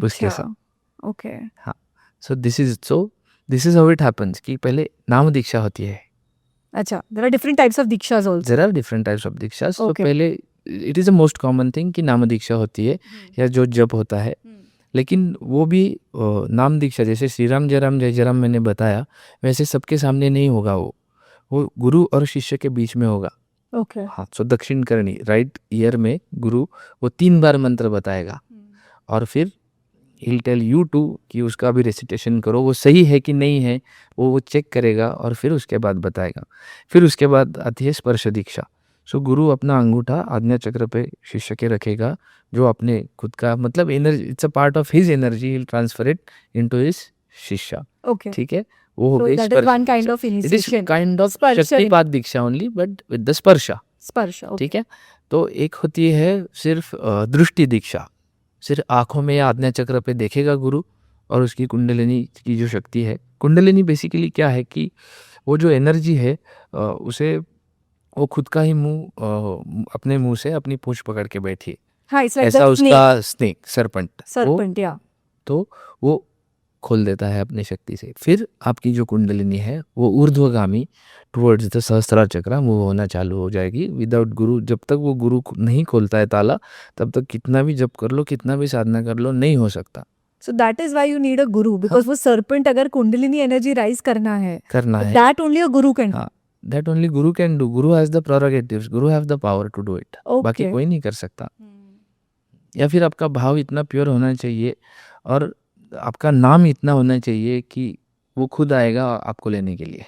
उसके साथ। ओके, हाँ, so this is how it happens कि पहले नाम दीक्षा होती है। अच्छा, there are different types of dikshas also. There are different types of dikshas. तो पहले it is a most common thing कि नाम दीक्षा होती है या जो जप होता है। लेकिन वो भी नाम दीक्षा, जैसे श्री राम जय जय राम मैंने बताया, वैसे सबके सामने नहीं होगा वो गुरु और शिष्य के बीच में होगा। ओके हाँ, सो दक्षिण करनी, राइट ईयर में गुरु वो 3 बार मंत्र बताएगा और फिर he'll tell you to कि उसका भी रेसिटेशन करो, वो सही है कि नहीं है वो चेक करेगा और फिर उसके बाद बताएगा। फिर उसके बाद आती है स्पर्श दीक्षा। सो गुरु अपना अंगूठा आज्ञा चक्र पे शिष्य के रखेगा, जो अपने खुद का मतलब energy, it's a part of his energy, he will transfer it into his शिष्य। ओके ठीक है, वो हो So गई that is स्पर्श one kind Diksha. of it is initiation. Kind of स्पर्श शक्तिपात दीक्षा ओनली, बट विद द स्पर्शा। स्पर्श ओके ठीक है, तो एक होती है सिर्फ दृष्टि दीक्षा, सिर्फ आंखों में या आज्ञा चक्र पे देखेगा गुरु और उसकी कुंडलिनी की जो शक्ति है। कुंडलिनी बेसिकली क्या है कि वो जो एनर्जी है उसे वो खुद का ही अपने मुंह से अपनी पूंछ पकड़ के बैठी, हाँ इट्स लाइक ऐसा द उसका स्नेक सरपंट वो, सर्पेंट या तो वो खोल देता है अपनी शक्ति से। फिर आपकी जो कुंडलिनी है वो ऊर्ध्वगामी टुवर्ड्स द सहस्त्रार चक्र मूव होना चालू हो जाएगी विदाउट गुरु। जब तक वो गुरु नहीं खोलता है ताला, तब तक कितना भी जप कर लो, कितना भी साधना कर लो, नहीं हो सकता। सो that is why you need a Guru because वो सर्पेंट अगर कुंडलिनी एनर्जी राइज करना है that only a guru can हाँ, that only guru can do. Guru has the prerogatives, guru have the power to do it, बाकी कोई नहीं कर सकता। या फिर आपका भाव इतना प्योर होना चाहिए और आपका नाम इतना होना चाहिए कि वो खुद आएगा आपको लेने के लिए।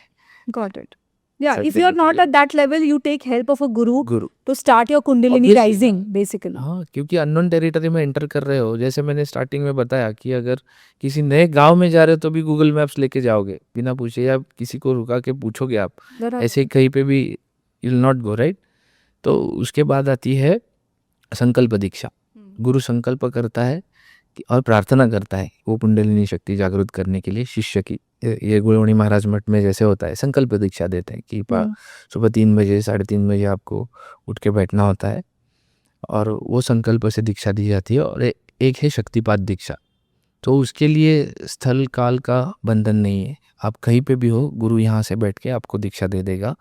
Got it. Yeah, if Certainly you are not clear. at that level, you take help of a guru Guru, to start your Kundalini Obviously. rising, basically. हाँ, क्योंकि अननोन टेरिटरी में एंटर कर रहे हो। जैसे मैंने स्टार्टिंग में बताया कि अगर किसी नए गांव में जा रहे हो तो भी गूगल मैप्स लेके जाओगे बिना पूछे, या किसी को रुका के पूछोगे आप, There are- ऐसे कहीं पे भी you will not go, right. तो उसके बाद आती है संकल्प दीक्षा। गुरु संकल्प करता है और प्रार्थना करता है वो कुंडलिनी शक्ति जागृत करने के लिए शिष्य की। ये गुरुवाणी महाराज मठ में जैसे होता है, संकल्प दीक्षा देते हैं कि सुबह 3 बजे 3:30 बजे आपको उठ के बैठना होता है और वो संकल्प से दीक्षा दी जाती है। और एक है शक्तिपात दीक्षा, तो उसके लिए स्थल काल का बंधन नहीं है, आप कहीं पे भी हो, गुरु यहाँ से बैठ के आपको दीक्षा दे देगा।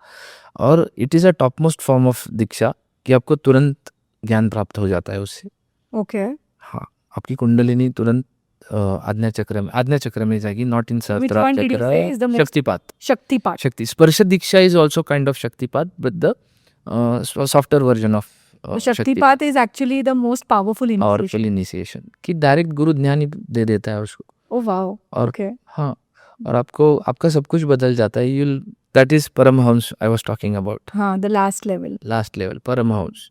और it is a top most form of diksha कि आपको तुरंत ज्ञान प्राप्त हो जाता है उससे। Okay. हाँ, आपकी कुंडलिनी तुरंत आज्ञा चक्र में जाएगी, not in Sahasrara one did you say is the chakra. most- shaktipat, Shaktipat. Shakti sparsh diksha is also kind of shaktipat, but the software version of The Shaktipat is actually the most powerful initiation. Powerful initiation कि डायरेक्ट गुरु ज्ञान ही दे देता है उसको। Oh wow. और Okay. हाँ, और आपको आपका सब कुछ बदल जाता है। You'll that is paramahansa I was talking about, हाँ the last level. Last level paramahansa.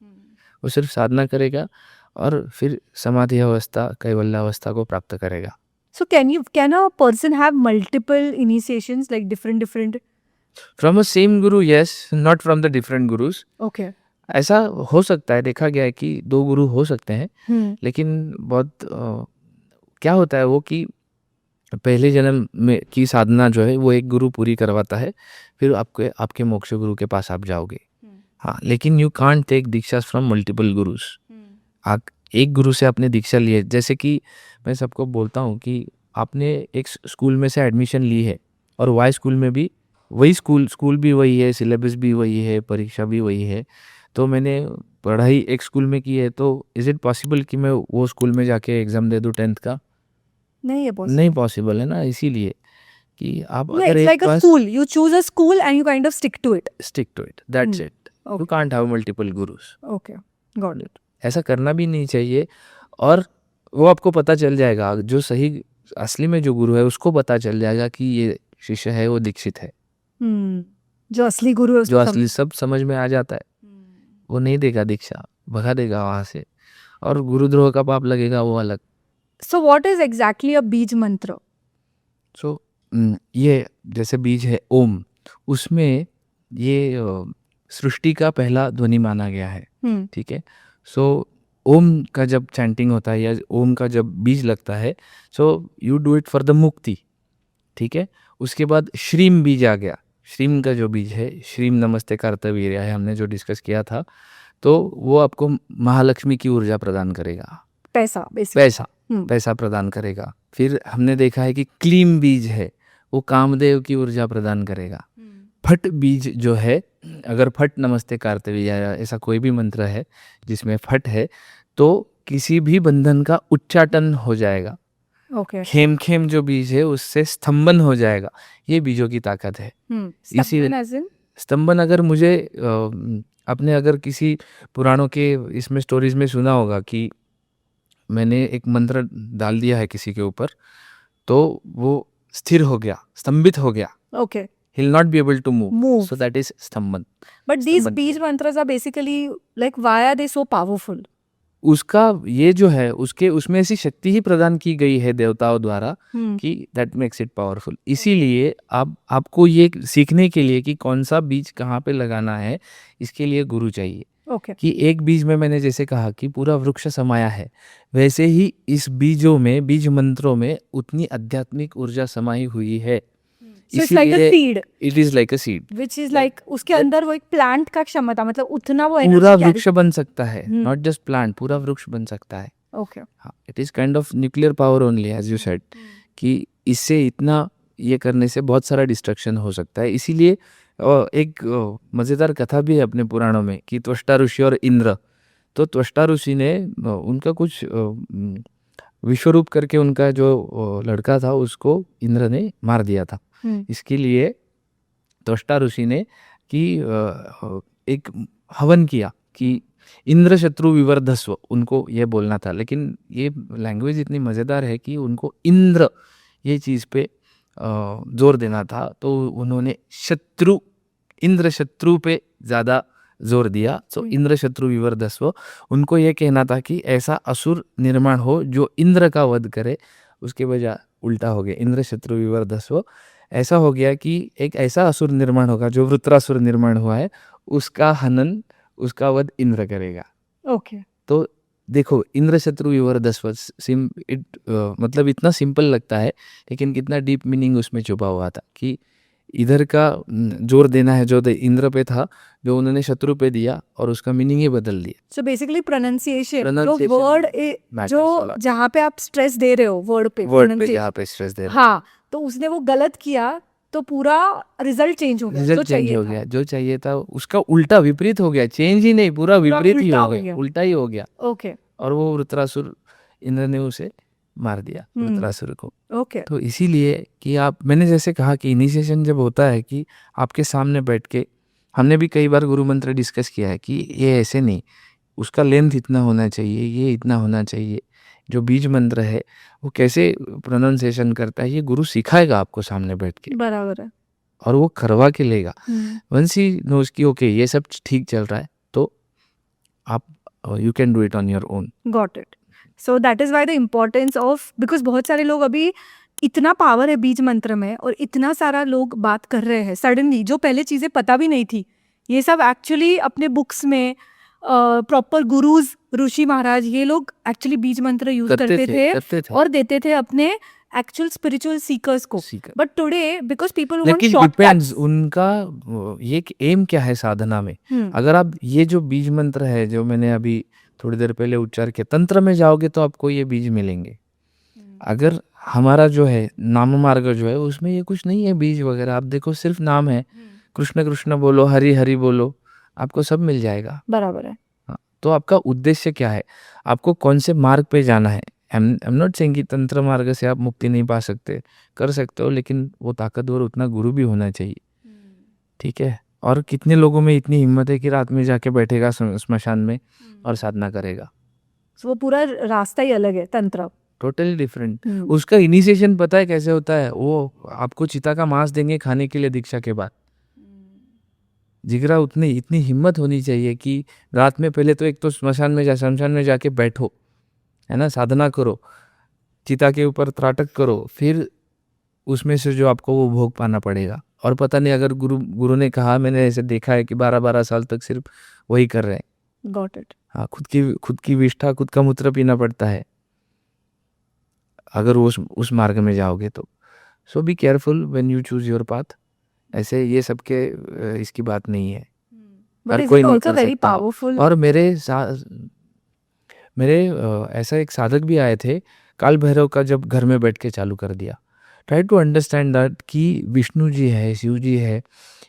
वो सिर्फ साधना करेगा और फिर समाधि अवस्था, कैवल्यावस्था को प्राप्त करेगा। So can a person have multiple initiations like different? From a same guru, yes, not from the different gurus. Okay. ऐसा हो सकता है, देखा गया है कि 2 गुरु हो सकते हैं, लेकिन बहुत क्या होता है वो कि पहले जन्म में की साधना जो है वो एक गुरु पूरी करवाता है, फिर आपके मोक्ष गुरु के पास आप जाओगे। हाँ, लेकिन you can't take diksha from multiple gurus. आप एक गुरु से आपने दीक्षा ली है, जैसे कि मैं सबको बोलता हूँ कि आपने एक स्कूल में से एडमिशन ली है और वाई स्कूल में भी वही स्कूल भी वही है, सिलेबस भी वही है, परीक्षा भी वही है, तो मैंने पढ़ाई एक स्कूल में की है, तो इज़ इट पॉसिबल कि मैं वो स्कूल में जाके एग्ज़ाम दे दूँ 10th का? नहीं है possible. नहीं पॉसिबल है ना। इसीलिए कि आप Yeah, अगर it's एक like a pass school. You choose a school and you kind of stick to it. Stick to it, that's it. You Okay. Can't have multiple gurus. Okay. Got it. ऐसा करना भी नहीं चाहिए। और वो आपको पता चल जाएगा, जो सही असली में जो गुरु है उसको पता चल जाएगा कि ये शिष्य है, वो दीक्षित है। जो असली गुरु है जो उसको असली सब समझ में आ जाता है, वो नहीं देगा दीक्षा, भगा देगा वहाँ से, और गुरुद्रोह का पाप लगेगा वो अलग। So what is exactly a बीज मंत्र? सो ये जैसे बीज है ओम, उसमें ये सृष्टि का पहला ध्वनि माना गया है। ठीक है, सो ओम का जब चैंटिंग होता है या ओम का जब बीज लगता है, so you do it for the मुक्ति। ठीक है, उसके बाद श्रीम बीज आ गया। श्रीम का जो बीज है, श्रीम नमस्ते कार्तवीर्य है, हमने जो डिस्कस किया था, तो वो आपको महालक्ष्मी की ऊर्जा प्रदान करेगा, पैसा basically. पैसा प्रदान करेगा। फिर हमने देखा है कि क्लीम बीज है, वो कामदेव की ऊर्जा प्रदान करेगा। फट बीज जो है, अगर फट नमस्ते कार्तवीर्य ऐसा कोई भी मंत्र है जिसमें फट है, तो किसी भी बंधन का उच्चाटन हो जाएगा, ओके खेम खेम जो बीज है उससे स्तंभन हो जाएगा। ये बीजों की ताकत है। इसी स्तंभन as in? स्तंभन अगर मुझे आपने अगर किसी पुराणों के इसमें स्टोरीज में सुना होगा कि मैंने एक मंत्र डाल दिया है किसी के ऊपर तो वो स्थिर हो गया, स्तंभित हो गया, Okay. he'll not be able to move. Move. So that is स्तंभन। But these स्तंभन beej mantras are basically like, why are they so powerful? उसका ये जो है उसके उसमें ऐसी शक्ति ही प्रदान की गई है देवताओं द्वारा कि दैट मेक्स इट पावरफुल। इसीलिए आपको ये सीखने के लिए कि कौन सा बीज कहाँ पे लगाना है, इसके लिए गुरु चाहिए। Okay. कि एक बीज में मैंने जैसे कहा कि पूरा वृक्ष समाया है, वैसे ही इस बीजों में, बीज मंत्रों में उतनी आध्यात्मिक ऊर्जा समाई हुई है। So it's like a seed, it is like a seed. which is like उसके अंदर वो एक प्लांट का क्षमता, मतलब उतना वो पूरा एनर्जी वृक्ष बन सकता है, नॉट जस्ट प्लांट, पूरा वृक्ष बन सकता है। ओके हाँ, it is kind of nuclear power only as you said कि इससे इतना ये करने से बहुत सारा डिस्ट्रक्शन हो सकता है। इसीलिए एक मज़ेदार कथा भी है अपने पुराणों में कि त्वष्टा ऋषि और इंद्र। तो त्वष्टा ऋषि ने उनका कुछ विश्वरूप करके उनका जो लड़का था उसको इंद्र ने मार दिया था। इसके लिए त्वष्टा ऋषि ने कि एक हवन किया कि इंद्र शत्रु विवर्धस्व, उनको ये बोलना था। लेकिन ये लैंग्वेज इतनी मज़ेदार है कि उनको इंद्र ये चीज़ पे जोर देना था, तो उन्होंने शत्रु, इंद्र शत्रु पे ज़्यादा जोर दिया। सो इंद्र शत्रु विवर्धस्व, उनको ये कहना था कि ऐसा असुर निर्माण हो जो इंद्र का वध करे, उसके बजाय उल्टा हो गया, इंद्र शत्रु विवर्धस्व। ऐसा हो गया कि एक ऐसा असुर निर्माण होगा जो वृत्रासुर निर्माण हुआ है, उसका हनन, उसका वध इंद्र करेगा। ओके तो देखो इंद्र शत्रु विवर्धस्व मतलब इतना सिंपल लगता है, लेकिन कितना डीप मीनिंग उसमें छुपा हुआ था कि इधर का जोर देना है जो इंद्र पे था, जो उन्होंने शत्रु पे दिया और उसका मीनिंग ही बदल दिया। सो बेसिकली प्रोनाउंसिएशन, जो Pronunciation वर्ड matters जो a lot. जहाँ पे आप स्ट्रेस दे रहे हो वर्ड पे, वर्ड पे pronunciation, जहाँ पे स्ट्रेस दे रहा हाँ, तो उसने वो गलत किया तो पूरा रिजल्ट चेंज हो है, गया, जो रिजल्ट चेंज चाहिए हो था। गया, जो चाहिए था उसका उल्टा विपरीत हो गया। चेंज ही नहीं, पूरा विपरीत ही उल्टा हो हो गया, गया। उल्टा ही हो गया। ओके और वो वृत्रासुर, इंद्र ने उसे मार दिया वृत्रासुर को। ओके तो इसीलिए कि मैंने जैसे कहा कि इनिशिएशन जब होता है कि आपके सामने बैठ के, हमने भी कई बार गुरु मंत्र डिस्कस किया है कि ये ऐसे नहीं, उसका लेंथ इतना होना चाहिए, ये इतना होना चाहिए। जो बीज मंत्र है वो कैसे प्रोनाउंसिएशन करता है, ये गुरु सिखाएगा आपको सामने बैठ के, बराबर है। और वो करवा के लेगा। वंस ही नोज कि ओके ये सब ठीक चल रहा है, तो आप you can do it on your own. Got it. So that is why the importance of, because बहुत सारे लोग अभी, इतना पावर है बीज मंत्र में और इतना सारा लोग बात कर रहे हैं सडनली, जो पहले चीज़ें पता भी नहीं थी। ये सब एक्चुअली अपने बुक्स में प्रॉपर गुरुज, ऋषि महाराज, ये लोग एक्चुअली बीज मंत्र यूज करते थे और देते थे अपने एक्चुअल स्पिरिचुअल सीकर्स को। But today because people want लेकिन शॉर्टकट्स, डिपेंड्स उनका ये एम क्या है साधना में। अगर आप ये जो बीज मंत्र है जो मैंने अभी थोड़ी देर पहले उच्चार किया, तंत्र में जाओगे तो आपको ये बीज मिलेंगे। अगर हमारा जो है नाम मार्ग जो है उसमें ये कुछ नहीं है बीज वगैरह, आप देखो सिर्फ नाम है, कृष्ण कृष्ण बोलो, हरि हरि बोलो, आपको सब मिल जाएगा। बराबर है। हाँ, तो आपका उद्देश्य क्या है, आपको कौन से मार्ग पे जाना है। आई एम नॉट सेइंग कि तंत्र मार्ग से आप मुक्ति नहीं पा सकते, कर सकते हो, लेकिन वो ताकतवर उतना गुरु भी होना चाहिए। ठीक है। और कितने लोगों में इतनी हिम्मत है कि रात में जाके बैठेगा स्मशान में और साधना करेगा। So, वो पूरा रास्ता ही अलग है तंत्र, टोटली डिफरेंट। उसका इनिशिएशन पता है कैसे होता है, वो आपको चिता का मांस देंगे खाने के लिए दीक्षा के बाद। जिगरा इतनी हिम्मत होनी चाहिए कि रात में पहले तो एक तो शमशान में जाके बैठो, है ना, साधना करो, चिता के ऊपर त्राटक करो, फिर उसमें से जो आपको वो भोग पाना पड़ेगा। और पता नहीं, अगर गुरु ने कहा, मैंने ऐसे देखा है कि 12-12 साल तक सिर्फ वही कर रहे हैं। Got it. हाँ, खुद की विष्ठा, खुद का मूत्र पीना पड़ता है अगर उस मार्ग में जाओगे तो। So be careful when you choose your path. ऐसे ये सबके इसकी बात नहीं है, हर कोई नहीं कर सकता। और मेरे ऐसा एक साधक भी आए थे, काल भैरव का जब घर में बैठ के चालू कर दिया। ट्राई टू अंडरस्टैंड दैट कि विष्णु जी है, शिव जी है,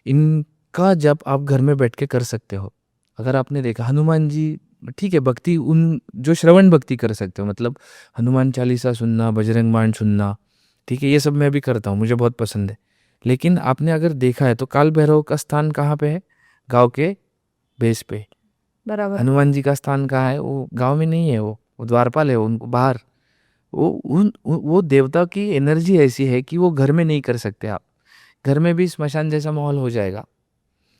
इनका जब आप घर में बैठ के कर सकते हो। अगर आपने देखा हनुमान जी ठीक है, भक्ति उन जो श्रवण भक्ति कर सकते हो, मतलब हनुमान चालीसा सुनना, बजरंग बाण सुनना, ठीक है, ये सब मैं भी करता हूँ, मुझे बहुत पसंद है। लेकिन आपने अगर देखा है तो काल भैरव का स्थान कहाँ पे है? गाँव के बेस पे। बराबर। हनुमान जी का स्थान कहाँ है? वो गाँव में नहीं है, वो द्वारपाल है, उनको बाहर। वो देवता की एनर्जी ऐसी है कि वो घर में नहीं कर सकते आप। घर में भी श्मशान जैसा माहौल हो जाएगा।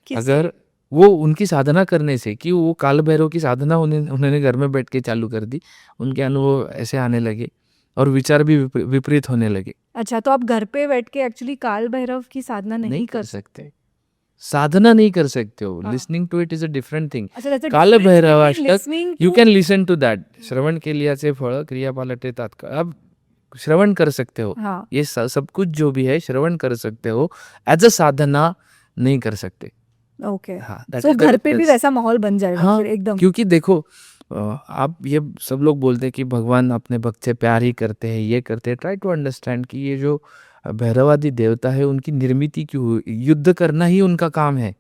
किससे? अगर वो उनकी साधना करने से, कि वो काल भैरव की साधना उन्होंने घर में बैठ के चालू कर दी, उनके अनुभव ऐसे आने लगे और विचार भी विपरीत होने लगे। अच्छा, तो आप घर पे बैठ के एक्चुअली काल भैरव की साधना नहीं नहीं कर कर सकते, साधना नहीं कर सकते हो। हाँ। Listening to it is a different thing. अच्छा, that's a Kaal difference Bhairav between Ashtak listening you to- can listen to that. श्रवण के लिए से फल क्रिया पालटे तात्काल। अब श्रवण कर सकते हो, हाँ, ये सब कुछ जो भी है श्रवण कर सकते हो, एज अ साधना नहीं कर सकते। ओके। हाँ, that सो is the घर पे भी difference। वैसा माहौल बन जाएगा हाँ, फिर एकदम। क्योंकि देखो आप ये सब लोग बोलते हैं कि भगवान अपने भक्त से प्यार ही करते हैं, ये करते हैं। ट्राई टू अंडरस्टैंड कि ये जो भैरवादी देवता है, उनकी निर्मित क्यों हुई? युद्ध करना ही उनका काम है।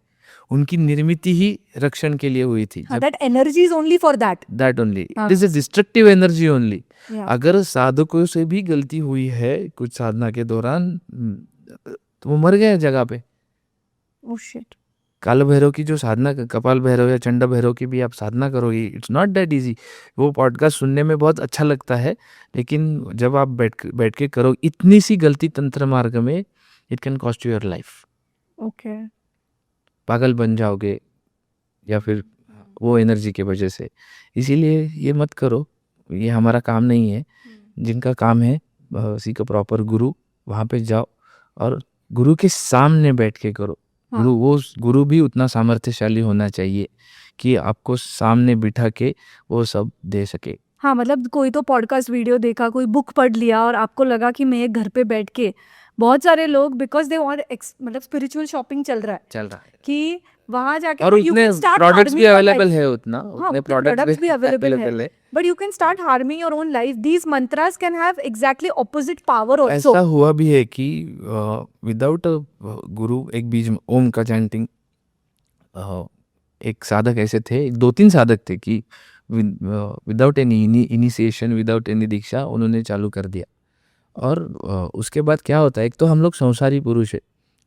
उनकी निर्मित ही रक्षण के लिए हुई थी। हाँ, that energy is only for that. That only हाँ। It is a destructive energy only. या अगर साधकों से भी गलती हुई है कुछ साधना के दौरान, तो वो मर गए जगह पे। Oh shit. काल भैरव की जो साधना, कपाल भैरव या चंडा भैरव की भी आप साधना करोगे, इट्स नॉट दैट इजी। वो पॉडकास्ट सुनने में बहुत अच्छा लगता है, लेकिन जब आप बैठ के करो, इतनी सी गलती तंत्र मार्ग में, it can cost you your life. Okay. पागल बन जाओगे, या फिर वो एनर्जी की वजह से। इसीलिए ये मत करो, ये हमारा काम नहीं है। जिनका काम है सीख प्रॉपर गुरु, वहाँ पे जाओ और गुरु के सामने बैठ के करो। हाँ। गुरु भी उतना सामर्थ्यशाली होना चाहिए कि आपको सामने बिठा के वो सब दे सके। हाँ, मतलब कोई तो पॉडकास्ट वीडियो देखा, कोई बुक पढ़ लिया और आपको लगा कि मैं घर पे बैठ के, बहुत सारे लोग बिकॉज दे वांट, मतलब स्पिरिचुअल शॉपिंग चल रहा है कि वहां जाके और उतने प्रोडक्ट्स भी अवेलेबल है, उतना उतने प्रोडक्ट्स भी अवेलेबल available है, but you can start harming your own life. These mantras can have exactly opposite power ऐसा आल्सो। हुआ भी है कि विदाउट गुरु, एक बीज ओम का चैंटिंग, एक साधक ऐसे थे, 2-3 साधक थे कि without any initiation, without any diksha उन्होंने चालू कर दिया। और उसके बाद क्या होता है, एक तो हम लोग संसारी पुरुष है,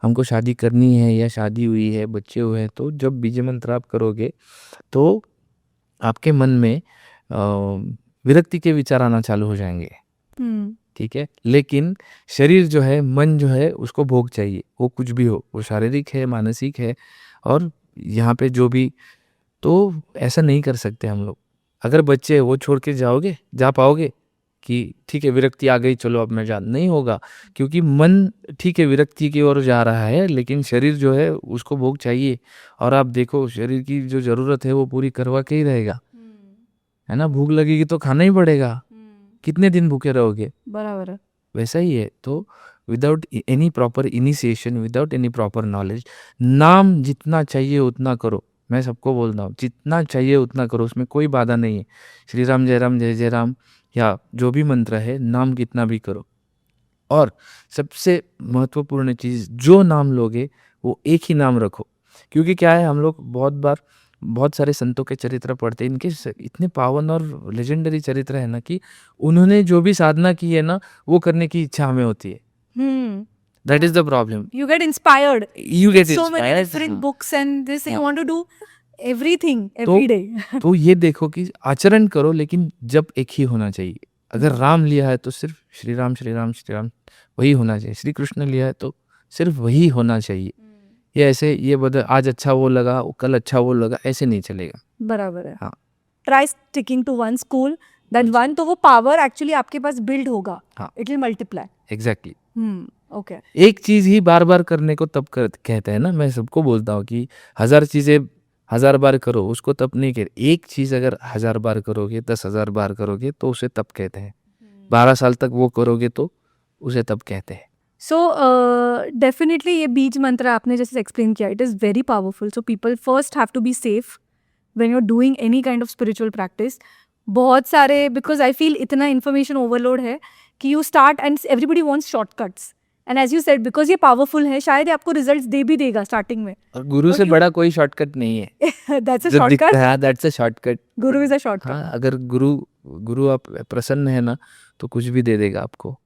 हमको शादी करनी है या शादी हुई है, बच्चे हुए हैं, तो जब बीज मंत्र आप करोगे तो आपके मन में विरक्ति के विचार आना चालू हो जाएंगे, ठीक है। लेकिन शरीर जो है, मन जो है, उसको भोग चाहिए, वो कुछ भी हो, वो शारीरिक है, मानसिक है, और यहाँ पे जो भी, तो ऐसा नहीं कर सकते हम लोग। अगर बच्चे है, वो छोड़ के जा पाओगे कि ठीक है विरक्ति आ गई, चलो अब मैं जा, नहीं होगा। क्योंकि मन ठीक है विरक्ति की ओर जा रहा है, लेकिन शरीर जो है उसको भोग चाहिए। और आप देखो, शरीर की जो जरूरत है वो पूरी करवा के ही रहेगा, है ना। भूख लगेगी तो खाना ही पड़ेगा, कितने दिन भूखे रहोगे? बराबर है। वैसा ही है। तो without any proper initiation, without any proper knowledge, नाम जितना चाहिए उतना करो। मैं सबको बोलता हूँ, जितना चाहिए उतना करो, उसमें कोई बाधा नहीं है। श्री राम जय राम जय जय राम, या जो भी मंत्र है, नाम कितना भी करो। और सबसे महत्वपूर्ण चीज़, जो नाम लोगे वो एक ही नाम रखो। क्योंकि क्या है, हम लोग बहुत बार बहुत सारे संतों के चरित्र पढ़ते हैं, इनके इतने पावन और लेजेंडरी चरित्र है ना, कि उन्होंने जो भी साधना की है ना, वो करने की इच्छा हमें होती है। That is the problem. You get inspired. You get So many different books and this you want to do everything every day. तो ये देखो कि आचरण करो, लेकिन जब एक ही होना चाहिए। अगर राम लिया है तो सिर्फ श्री राम श्री राम श्री राम वही होना चाहिए। श्री कृष्ण लिया है तो सिर्फ वही होना चाहिए। ये ऐसे ये बदल, आज अच्छा वो लगा, कल अच्छा वो लगा, ऐसे नहीं चलेगा। बराबर है। हाँ। Try sticking to one school. That one, तो वो पावर एक्चुअली आपके पास बिल्ड होगा। हाँ। It will multiply. Exactly. Okay. एक चीज ही बार बार करने को तब कहते हैं ना। मैं सबको बोलता हूँ कि 1000 चीजें 1000 बार करो, उसको तब नहीं कहते। एक चीज अगर 1000 बार करोगे, 10,000 बार करोगे, तो उसे तब कहते हैं। 12 साल तक वो करोगे तो उसे तब कहते हैं। सो डेफिनेटली ये बीज मंत्र आपने जैसे एक्सप्लेन किया, it is very powerful. So people first have to be safe when you are doing any kind of spiritual practice. बहुत सारे, बिकॉज आई फील इतना इन्फॉर्मेशन ओवरलोड है कि you start and everybody wants shortcuts and as you said because ये powerful है, शायद ये आपको रिजल्ट्स दे भी देगा स्टार्टिंग में. और गुरु से you- बड़ा कोई शॉर्टकट नहीं है. दैट्स अ जो दिखता शॉर्टकट. है that's a shortcut. Guru is a shortcut. हाँ, अगर गुरु आप प्रसन्न है ना तो कुछ भी दे देगा आपको.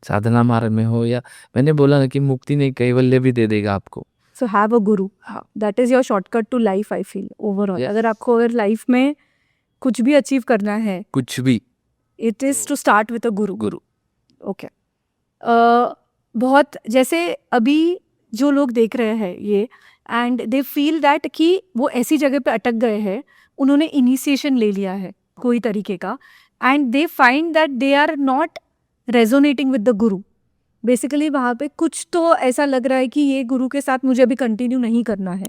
साधना मार्ग में हो या मैंने बोला ना कि मुक्ति नहीं कैवल्य भी दे देगा आपको. So have a guru. हाँ. That is your shortcut to life I feel overall. Yes. अगर आपको अगर लाइफ में कुछ भी अचीव करना है, कुछ भी it is to start with a Guru. Guru. Okay. बहुत जैसे अभी जो लोग देख रहे हैं ये एंड दे फील दैट कि वो ऐसी जगह पे अटक गए हैं, उन्होंने इनिशिएशन ले लिया है कोई तरीके का and they find that they are not resonating with the guru. Basically वहाँ पे कुछ तो ऐसा लग रहा है कि ये गुरु के साथ मुझे अभी कंटिन्यू नहीं करना है.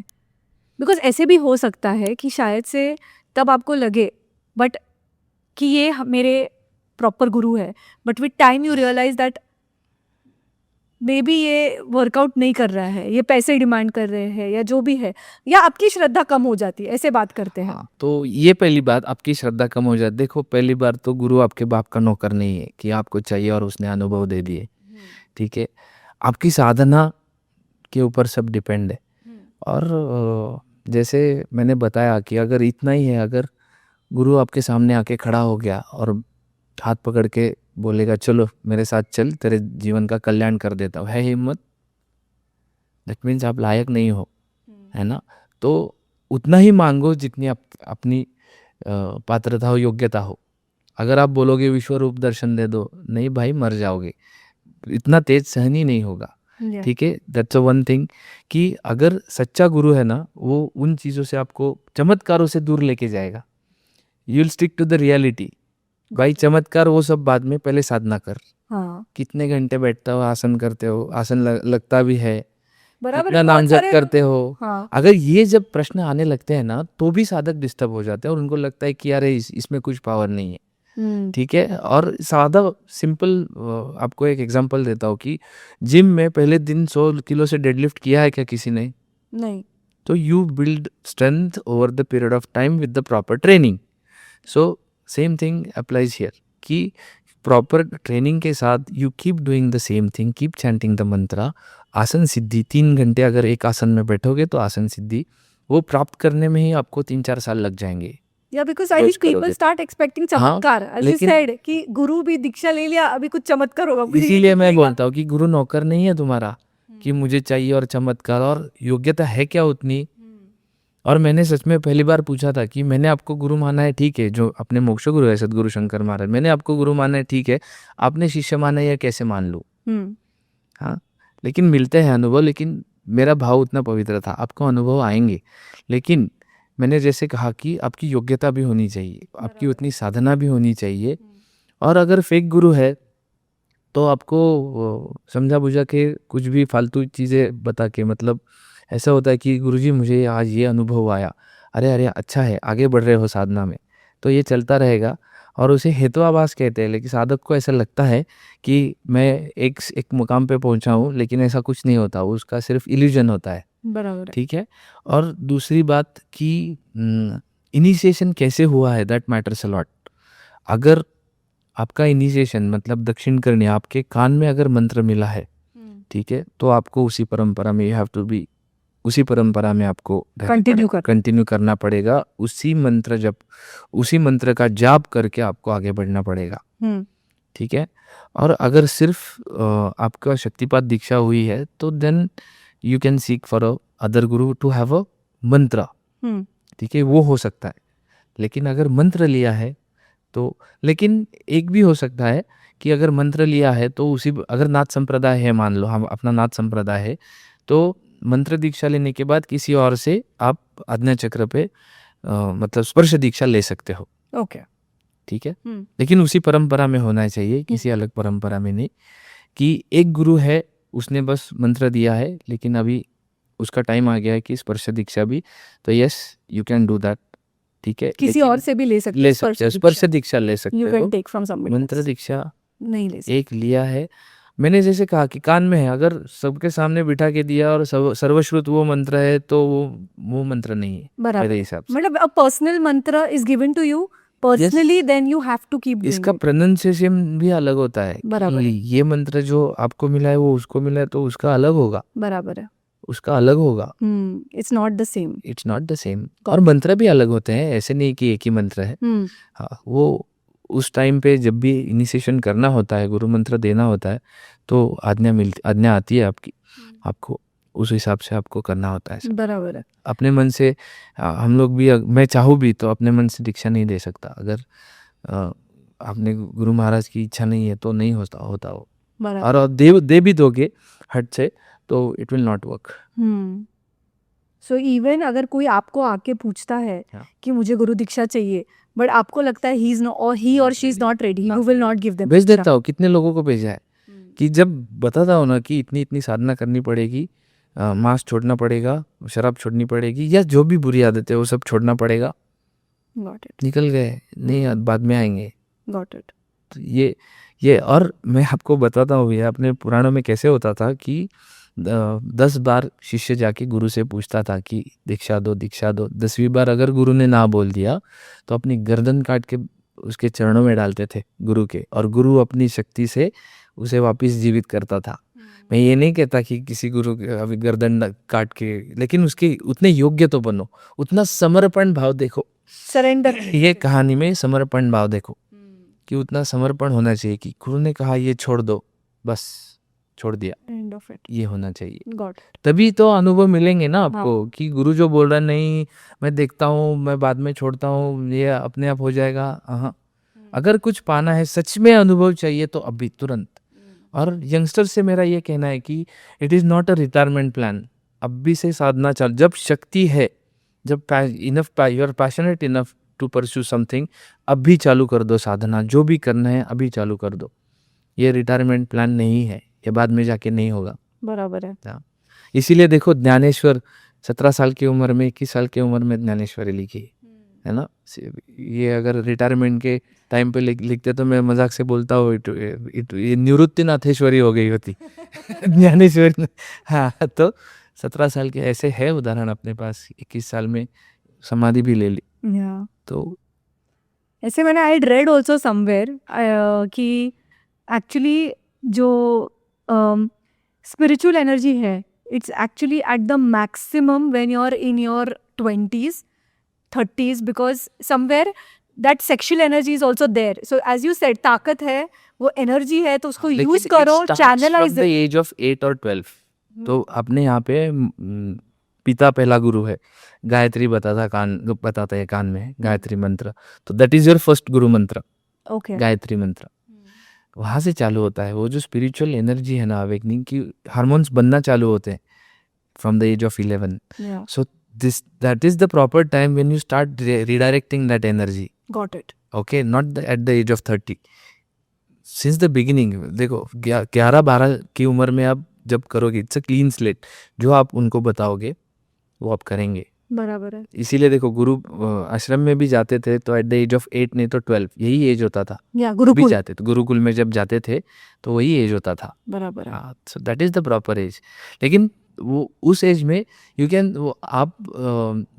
बिकॉज ऐसे भी हो सकता है कि शायद से तब आपको लगे बट कि ये मेरे प्रॉपर गुरु है, but with time you realise that maybe ये वर्कआउट नहीं कर रहा है, ये पैसे डिमांड कर रहे हैं या जो भी है, या आपकी श्रद्धा कम हो जाती है, ऐसे बात करते हैं. हाँ, तो ये पहली बात, आपकी श्रद्धा कम हो जाती. देखो पहली बार तो गुरु आपके बाप का नौकर नहीं है कि आपको चाहिए और उसने अनुभव दे दिए. ठीक है, आपकी साधना के ऊपर सब डिपेंड है. और जैसे मैंने बताया कि अगर इतना ही है, अगर गुरु आपके सामने आके खड़ा हो गया और हाथ पकड़ के बोलेगा चलो मेरे साथ चल, तेरे जीवन का कल्याण कर देता हूँ, है हिम्मत, दैट मीन्स आप लायक नहीं हो, है ना. तो उतना ही मांगो जितनी अपनी पात्रता हो, योग्यता हो. अगर आप बोलोगे विश्व रूप दर्शन दे दो, नहीं भाई मर जाओगे, इतना तेज सहन ही नहीं होगा. Yeah. ठीक है, दैट्स अ वन थिंग कि अगर सच्चा गुरु है ना, वो उन चीज़ों से आपको चमत्कारों से दूर लेके जाएगा. You will stick to the reality. भाई चमत्कार वो सब बाद में, पहले साधना कर. हाँ कितने घंटे बैठता हो, आसन करते हो, आसन लगता भी है, बराबर. कितना बहुत नाम जप सारे- करते हो. हाँ. अगर ये जब प्रश्न आने लगते हैं ना तो भी साधक डिस्टर्ब हो जाते हैं और उनको लगता है कि यार इसमें कुछ पावर नहीं है. ठीक है, और सादा सिंपल आपको एक एग्जांपल देता हूँ कि जिम में पहले दिन 100 किलो से डेडलिफ्ट किया है क्या किसी ने? नहीं. तो you build strength over the period of time with the proper training. So same thing applies here कि प्रॉपर ट्रेनिंग के साथ you keep doing the same thing, keep chanting the mantra. आसन सिद्धि 3 घंटे अगर एक आसन में बैठोगे तो आसन सिद्धि वो प्राप्त करने में ही आपको 3-4 साल लग जाएंगे. या बिकॉज आई रोज थिंक पीपल करोगे. स्टार्ट एक्सपेक्टिंग हाँ, चमत्कार, एज यू लेकिन- सेड कि गुरु भी दीक्षा ले लिया, अभी कुछ चमत्कार होगा. इसीलिए मैं बोलता हूँ कि गुरु नौकर नहीं है तुम्हारा कि मुझे चाहिए और चमत्कार, और योग्यता है क्या उतनी. और मैंने सच में पहली बार पूछा था कि मैंने आपको गुरु माना है, ठीक है, जो अपने मोक्ष गुरु है सदगुरु शंकर महाराज, मैंने आपको गुरु माना है, ठीक है, आपने शिष्य माना है, या कैसे मान लूँ. हाँ, लेकिन मिलते हैं अनुभव, लेकिन मेरा भाव उतना पवित्र था. आपको अनुभव आएंगे, लेकिन मैंने जैसे कहा कि आपकी योग्यता भी होनी चाहिए, आपकी उतनी साधना भी होनी चाहिए. और अगर फेक गुरु है तो आपको समझा बुझा के कुछ भी फालतू चीज़ें बता के, मतलब ऐसा होता है कि गुरुजी मुझे आज ये अनुभव आया, अरे अरे अच्छा है, आगे बढ़ रहे हो साधना में, तो ये चलता रहेगा. और उसे हेतुआभास कहते हैं. लेकिन साधक को ऐसा लगता है कि मैं एक मुकाम पे पहुंचा हूँ, लेकिन ऐसा कुछ नहीं होता, उसका सिर्फ इल्यूजन होता है. बराबर है. ठीक है. और दूसरी बात कि इनिशिएशन कैसे हुआ है, दैट मैटर्स अ लॉट. अगर आपका इनिशिएशन मतलब दक्षिण करनी, आपके कान में अगर मंत्र मिला है, ठीक है, तो आपको उसी परंपरा में, यू हैव टू बी, उसी परंपरा में आपको कंटिन्यू करना पड़ेगा. उसी मंत्र का जाप करके आपको आगे बढ़ना पड़ेगा. ठीक है. और अगर सिर्फ आपका शक्तिपात दीक्षा हुई है तो then you can seek for other guru to have a mantra. ठीक है, वो हो सकता है. लेकिन अगर मंत्र लिया है तो, लेकिन एक भी हो सकता है कि अगर मंत्र लिया है तो उसी, अगर नाथ संप्रदाय है, मान लो हम अपना नाथ संप्रदाय है, तो मंत्र दीक्षा लेने के बाद किसी और से आप आज्ञा चक्र पे मतलब स्पर्श दीक्षा ले सकते हो. ओके. ठीक है. लेकिन उसी परंपरा में होना चाहिए, किसी अलग परंपरा में नहीं. कि एक गुरु है, उसने बस मंत्र दिया है, लेकिन अभी उसका टाइम आ गया है कि स्पर्श दीक्षा भी, तो yes you can do that. ठीक है, किसी और से भी ले सकते हो, स्पर्श दीक्षा ले सकते यू हो. Can take from somebody. मंत्र दीक्षा नहीं ले सकते. एक लिया है, मैंने जैसे कहा कि कान में है, अगर सबके सामने बिठा के दिया और सर्वश्रुत वो मंत्र है तो वो मंत्र नहीं है बराबर. मेरे हिसाब से. मतलब a personal mantra is given to you personally then you have to keep इसका डूइंग प्रोनाउंसिएशन भी अलग होता है बराबर कि है। ये मंत्र जो आपको मिला है वो उसको मिला है तो उसका अलग होगा, बराबर है। उसका अलग होगा। It's not the same. It's not the same. और मंत्र भी अलग होते हैं, ऐसे नहीं कि एक ही मंत्र है। हाँ, वो उस टाइम पे जब भी इनिशिएशन करना होता है, गुरु मंत्र देना होता है, तो आज्ञा आती है आपकी, आपको उस हिसाब से आपको करना होता है सब। बराबर है। अपने मन से हम लोग भी मैं चाहूँ भी तो अपने मन से दीक्षा नहीं दे सकता। अगर आपने गुरु महाराज की इच्छा नहीं है तो नहीं होता वो। बराबर। और दे भी दोगे हट से तो it will not work. So even अगर कोई आपको आके पूछता है हाँ। कि मुझे गुरु दीक्षा चाहिए, बट आपको लगता है ही इज और ही और she is not ready, you will not give them भेज देता हूँ, कितने लोगों को भेजा है कि जब बताता हूँ ना कि इतनी इतनी साधना करनी पड़ेगी, मांस छोड़ना पड़ेगा, शराब छोड़नी पड़ेगी, या जो भी बुरी आदत है वो सब छोड़ना पड़ेगा, गॉट इट। निकल गए, नहीं बाद में आएंगे। Got it. तो ये और मैं आपको बताता हूँ भैया, अपने पुराणों में कैसे होता था कि 10 बार शिष्य जाके गुरु से पूछता था कि दीक्षा दो दीक्षा दो। 10वीं बार अगर गुरु ने ना बोल दिया तो अपनी गर्दन काट के उसके चरणों में डालते थे गुरु के, और गुरु अपनी शक्ति से उसे वापस जीवित करता था। मैं ये नहीं कहता कि किसी गुरु के अभी गर्दन काट के, लेकिन उसके उतने योग्य तो बनो, उतना समर्पण भाव देखो। सरेंडर। ये कहानी में समर्पण भाव देखो कि उतना समर्पण होना चाहिए कि गुरु ने कहा ये छोड़ दो, बस छोड़ दिया, एंड ऑफ इट। ये होना चाहिए। Got it. तभी तो अनुभव मिलेंगे ना आपको। हाँ। कि गुरु जो बोल रहा है नहीं मैं देखता हूँ, मैं बाद में छोड़ता हूँ, ये अपने आप हो जाएगा। हाँ, अगर कुछ पाना है, सच में अनुभव चाहिए तो अभी तुरंत। और यंगस्टर से मेरा ये कहना है कि it is not a retirement plan. अभी से साधना चल, जब शक्ति है, जब enough you are passionate enough to pursue something, अभी चालू कर दो साधना, जो भी करना है अभी चालू कर दो। ये रिटायरमेंट प्लान नहीं है, ये बाद में जाके नहीं होगा। बराबर है। हाँ, इसीलिए देखो ज्ञानेश्वर 17 साल की उम्र में, 21 साल की उम्र में ज्ञानेश्वरी लिखी है ना। ये अगर रिटायरमेंट के टाइम पे लिखते तो मैं मजाक से बोलता हूँ ये निवृत्ति नाथेश्वरी हो गई होती ज्ञानेश्वरी। हाँ, तो 17 साल के ऐसे है उदाहरण अपने पास। 21 साल में समाधि भी ले ली। या तो ऐसे मैंने आई रेड ऑल्सो समवेयर कि एक्चुअली जो स्पिरिचुअल एनर्जी है, it's actually at the maximum when you are in your 20s 30s, because somewhere that sexual energy is also there. So as you said, ताकत है, वो energy है, तो उसको use करो, चैनलाइज द एज ऑफ 8 और 12। तो अपने यहाँ पे पिता पहला गुरु है, गायत्री बताता है कान में गायत्री मंत्र, तो दैट इज योर फर्स्ट गुरु मंत्र। ओके। गायत्री मंत्र वहाँ से चालू होता है। वो जो स्पिरिचुअल एनर्जी है ना, अवेकनिंग की हार्मोन्स बनना चालू होते हैं from the age of 11। So that is the proper time when you start redirecting that energy. Got it. Okay, not at the age of 30. Since the beginning, देखो 11-12 की उम्र में आप जब करोगे, इट्स अ क्लीन स्लेट। जो आप उनको बताओगे वो आप करेंगे। बराबर है। इसीलिए देखो गुरु आश्रम में भी जाते थे तो एट द एज ऑफ 8 नहीं तो 12 यही एज होता था। भी गुरुकुल जाते थे, गुरुकुल में जब जाते थे तो वही एज होता था। बराबर है। हाँ, so that is the proper age. लेकिन वो उस एज में यू कैन आप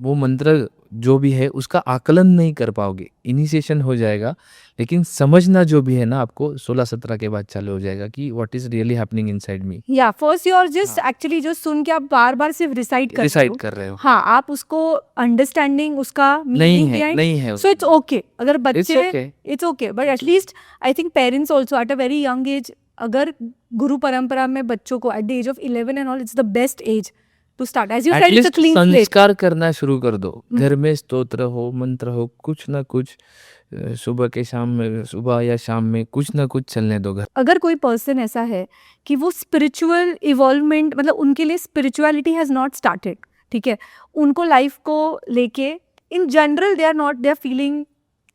वो मंत्र जो भी है उसका आकलन नहीं कर पाओगे। इनिशिएशन हो जाएगा लेकिन समझना जो भी है ना आपको 16-17 के बाद चालू हो जाएगा कि what is really happening inside me. या first you are just actually जो सुन के आप बार बार सिर्फ रिसाइट कर रहे हो। हाँ, आप उसको अंडरस्टैंडिंग उसका नहीं है। सो इट्स ओके अगर बच्चे, okay. It's okay, but at least I think parents also at a very young age, अगर गुरु परंपरा में बच्चों को at the age of 11 and all, it's the best age to start. As you said, it's a clean slate. संस्कार करना शुरू कर दो। घर में स्तोत्र हो, मंत्र हो, कुछ ना कुछ सुबह या शाम में कुछ ना कुछ चलने दो घर। अगर कोई पर्सन ऐसा है कि वो स्पिरिचुअल इवॉल्वमेंट, मतलब उनके लिए स्पिरिचुअलिटी हैज नॉट स्टार्टेड, ठीक है, उनको लाइफ को लेके in general they are feeling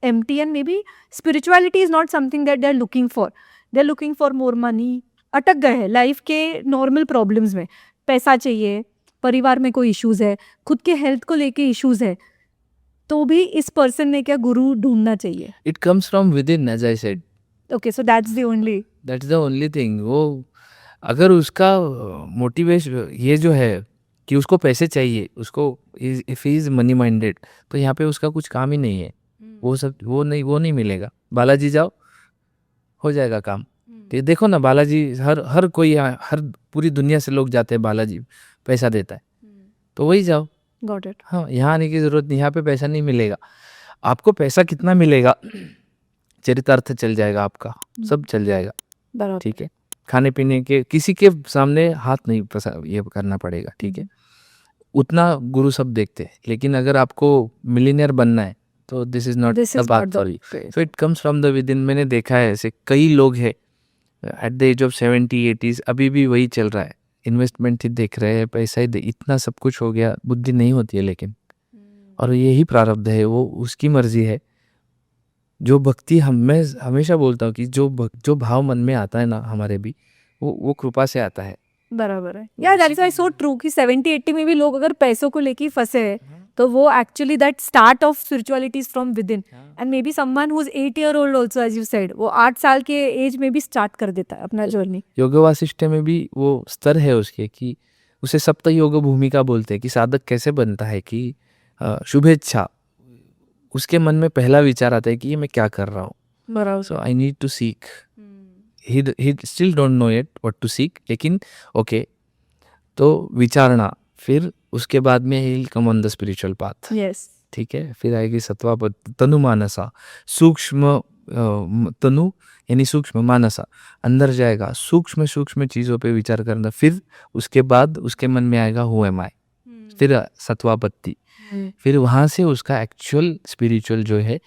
empty and maybe spirituality is not something that they are looking for more money, अटक गए हैं लाइफ के नॉर्मल प्रॉब्लम्स में, पैसा चाहिए, परिवार में कोई इश्यूज है, खुद के हेल्थ को लेके इश्यूज है, तो भी इस पर्सन ने क्या गुरु ढूंढना चाहिए। It comes from within, as I said. Okay, so that's the only thing. वो अगर उसका मोटिवेशन ये जो है कि उसको पैसे चाहिए, उसको if he is money minded, तो यहाँ पे उसका कुछ काम ही नहीं है। वो नहीं मिलेगा। बालाजी जाओ, हो जाएगा काम। तो ये देखो ना, बालाजी हर कोई हर पूरी दुनिया से लोग जाते हैं बालाजी, पैसा देता है, तो वही जाओ। Got it. हाँ, यहाँ आने की ज़रूरत नहीं, यहाँ पे पैसा नहीं मिलेगा। आपको पैसा कितना मिलेगा, चरितार्थ चल जाएगा आपका, सब चल जाएगा, बराबर। ठीक है। खाने पीने के किसी के सामने हाथ नहीं ये करना पड़ेगा, ठीक है। उतना गुरु सब देखते हैं, लेकिन अगर आपको मिलीनियर बनना है तो this is not This the is path not the for you. way. So it comes from the with in. मैंने देखा है ऐसे कई लोग हैं eight the age of 70-80s, अभी भी वही चल रहा है। इन्वेस्टमेंट ही देख रहे हैं, पैसा ही इतना सब कुछ हो गया, बुद्धि नहीं होती है लेकिन। और यही प्रारब्ध है, वो उसकी मर्जी है। जो भक्ति मैं हमेशा बोलता हूँ कि जो भाव मन में आता है ना हमारे भी, वो कृपा से आता है। बराबर है यार, that is why so true कि 70-80 में भी लोग अगर पैसों को लेके फंसे हैं तो वो actually that start of spirituality is from within. And maybe someone who is 8 year old also, as you said, वो 8 साल के एज में भी स्टार्ट कर देता है अपना जर्नी। योग वासिष्ठ में भी वो स्तर है उसके कि उसे सप्त योग भूमिका बोलते हैं। कि साधक कैसे बनता है कि शुभेच्छा, उसके मन में पहला विचार आता है कि ये मैं क्या कर रहा हूँ, बराबर। So I need to seek. He still don't know it what to seek, लेकिन ओके, तो विचारना, फिर उसके बाद में ही come on the spiritual path, yes. ठीक है। फिर आएगी सत्वा तनु मानसा, सूक्ष्म तनु यानी सूक्ष्म मानसा, अंदर जाएगा, सूक्ष्म सूक्ष्म चीज़ों पे विचार करना। फिर उसके बाद उसके मन में आएगा हु एम आई, फिर सत्वापत्ति, फिर वहाँ से उसका एक्चुअल स्पिरिचुअल जो है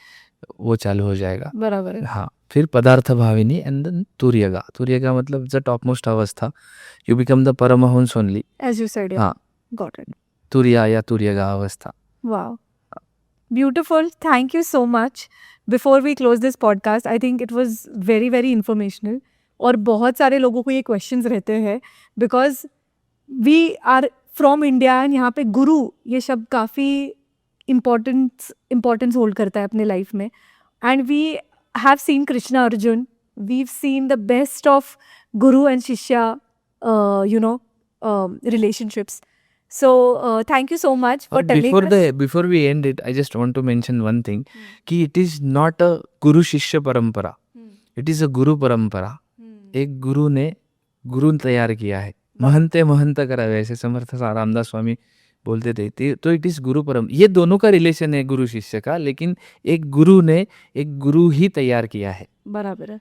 वो चालू हो जाएगा। बराबर है। हाँ, फिर पदार्थ भाविनी एंड देन तुर्यगा। तुर्यगा मतलब the topmost avastha, you become the paramahansa only. As you said, हाँ, गॉट इट। तुर्या या तुर्यगा अवस्था। Wow. Beautiful. Thank you so much. Before we close this podcast, I think it was very, very informational. और बहुत सारे लोगों को ये questions रहते हैं because we are from India and यहाँ पे गुरु ये शब्द काफ़ी importance hold करता है अपने life में. And we have seen Krishna Arjun. We've seen the best of Guru and Shishya, relationships. So thank you so much for telling us. Before we end it, I just want to mention one thing, कि it is not a गुरु शिष्य परंपरा, it is a गुरु परंपरा। एक गुरु ने गुरु तैयार किया है, महंत करावे, ऐसे समर्थ रामदास स्वामी बोलते थे। तो इट इज गुरु परम, ये दोनों का रिलेशन है गुरु शिष्य का, लेकिन एक गुरु ने एक गुरु ही तैयार किया है। बराबर है।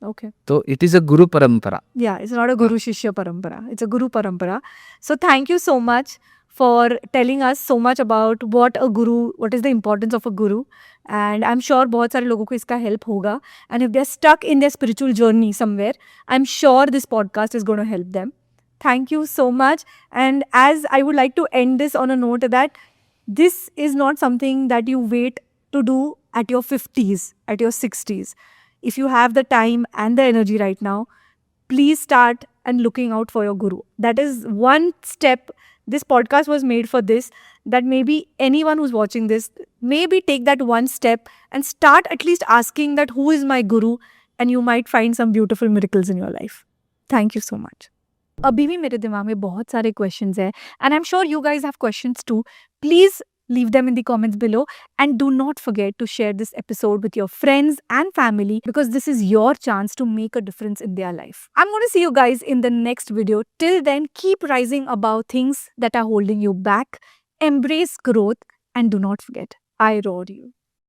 Okay. तो it is a guru parampara. Yeah, it's not a Guru Shishya Parampara. It's a Guru Parampara. So thank you so much for telling us so much about what is the importance of a Guru. And I'm sure बहुत सारे लोगों को इसका help होगा. And if they're stuck in their spiritual journey somewhere, I'm sure this podcast is going to help them. Thank you so much. And as I would like to end this on a note that this is not something that you wait to do at your 50s, at your 60s. If you have the time and the energy right now, please start and looking out for your guru. That is one step. This podcast was made for this, that maybe anyone who's watching this, maybe take that one step and start at least asking that who is my guru, and you might find some beautiful miracles in your life. Thank you so much. अभी भी मेरे दिमाग में बहुत सारे questions हैं, and I'm sure you guys have questions too. Please leave them in the comments below, and do not forget to share this episode with your friends and family, because this is your chance to make a difference in their life. I'm going to see you guys in the next video. Till then, keep rising above things that are holding you back. Embrace growth, and do not forget, I roar you.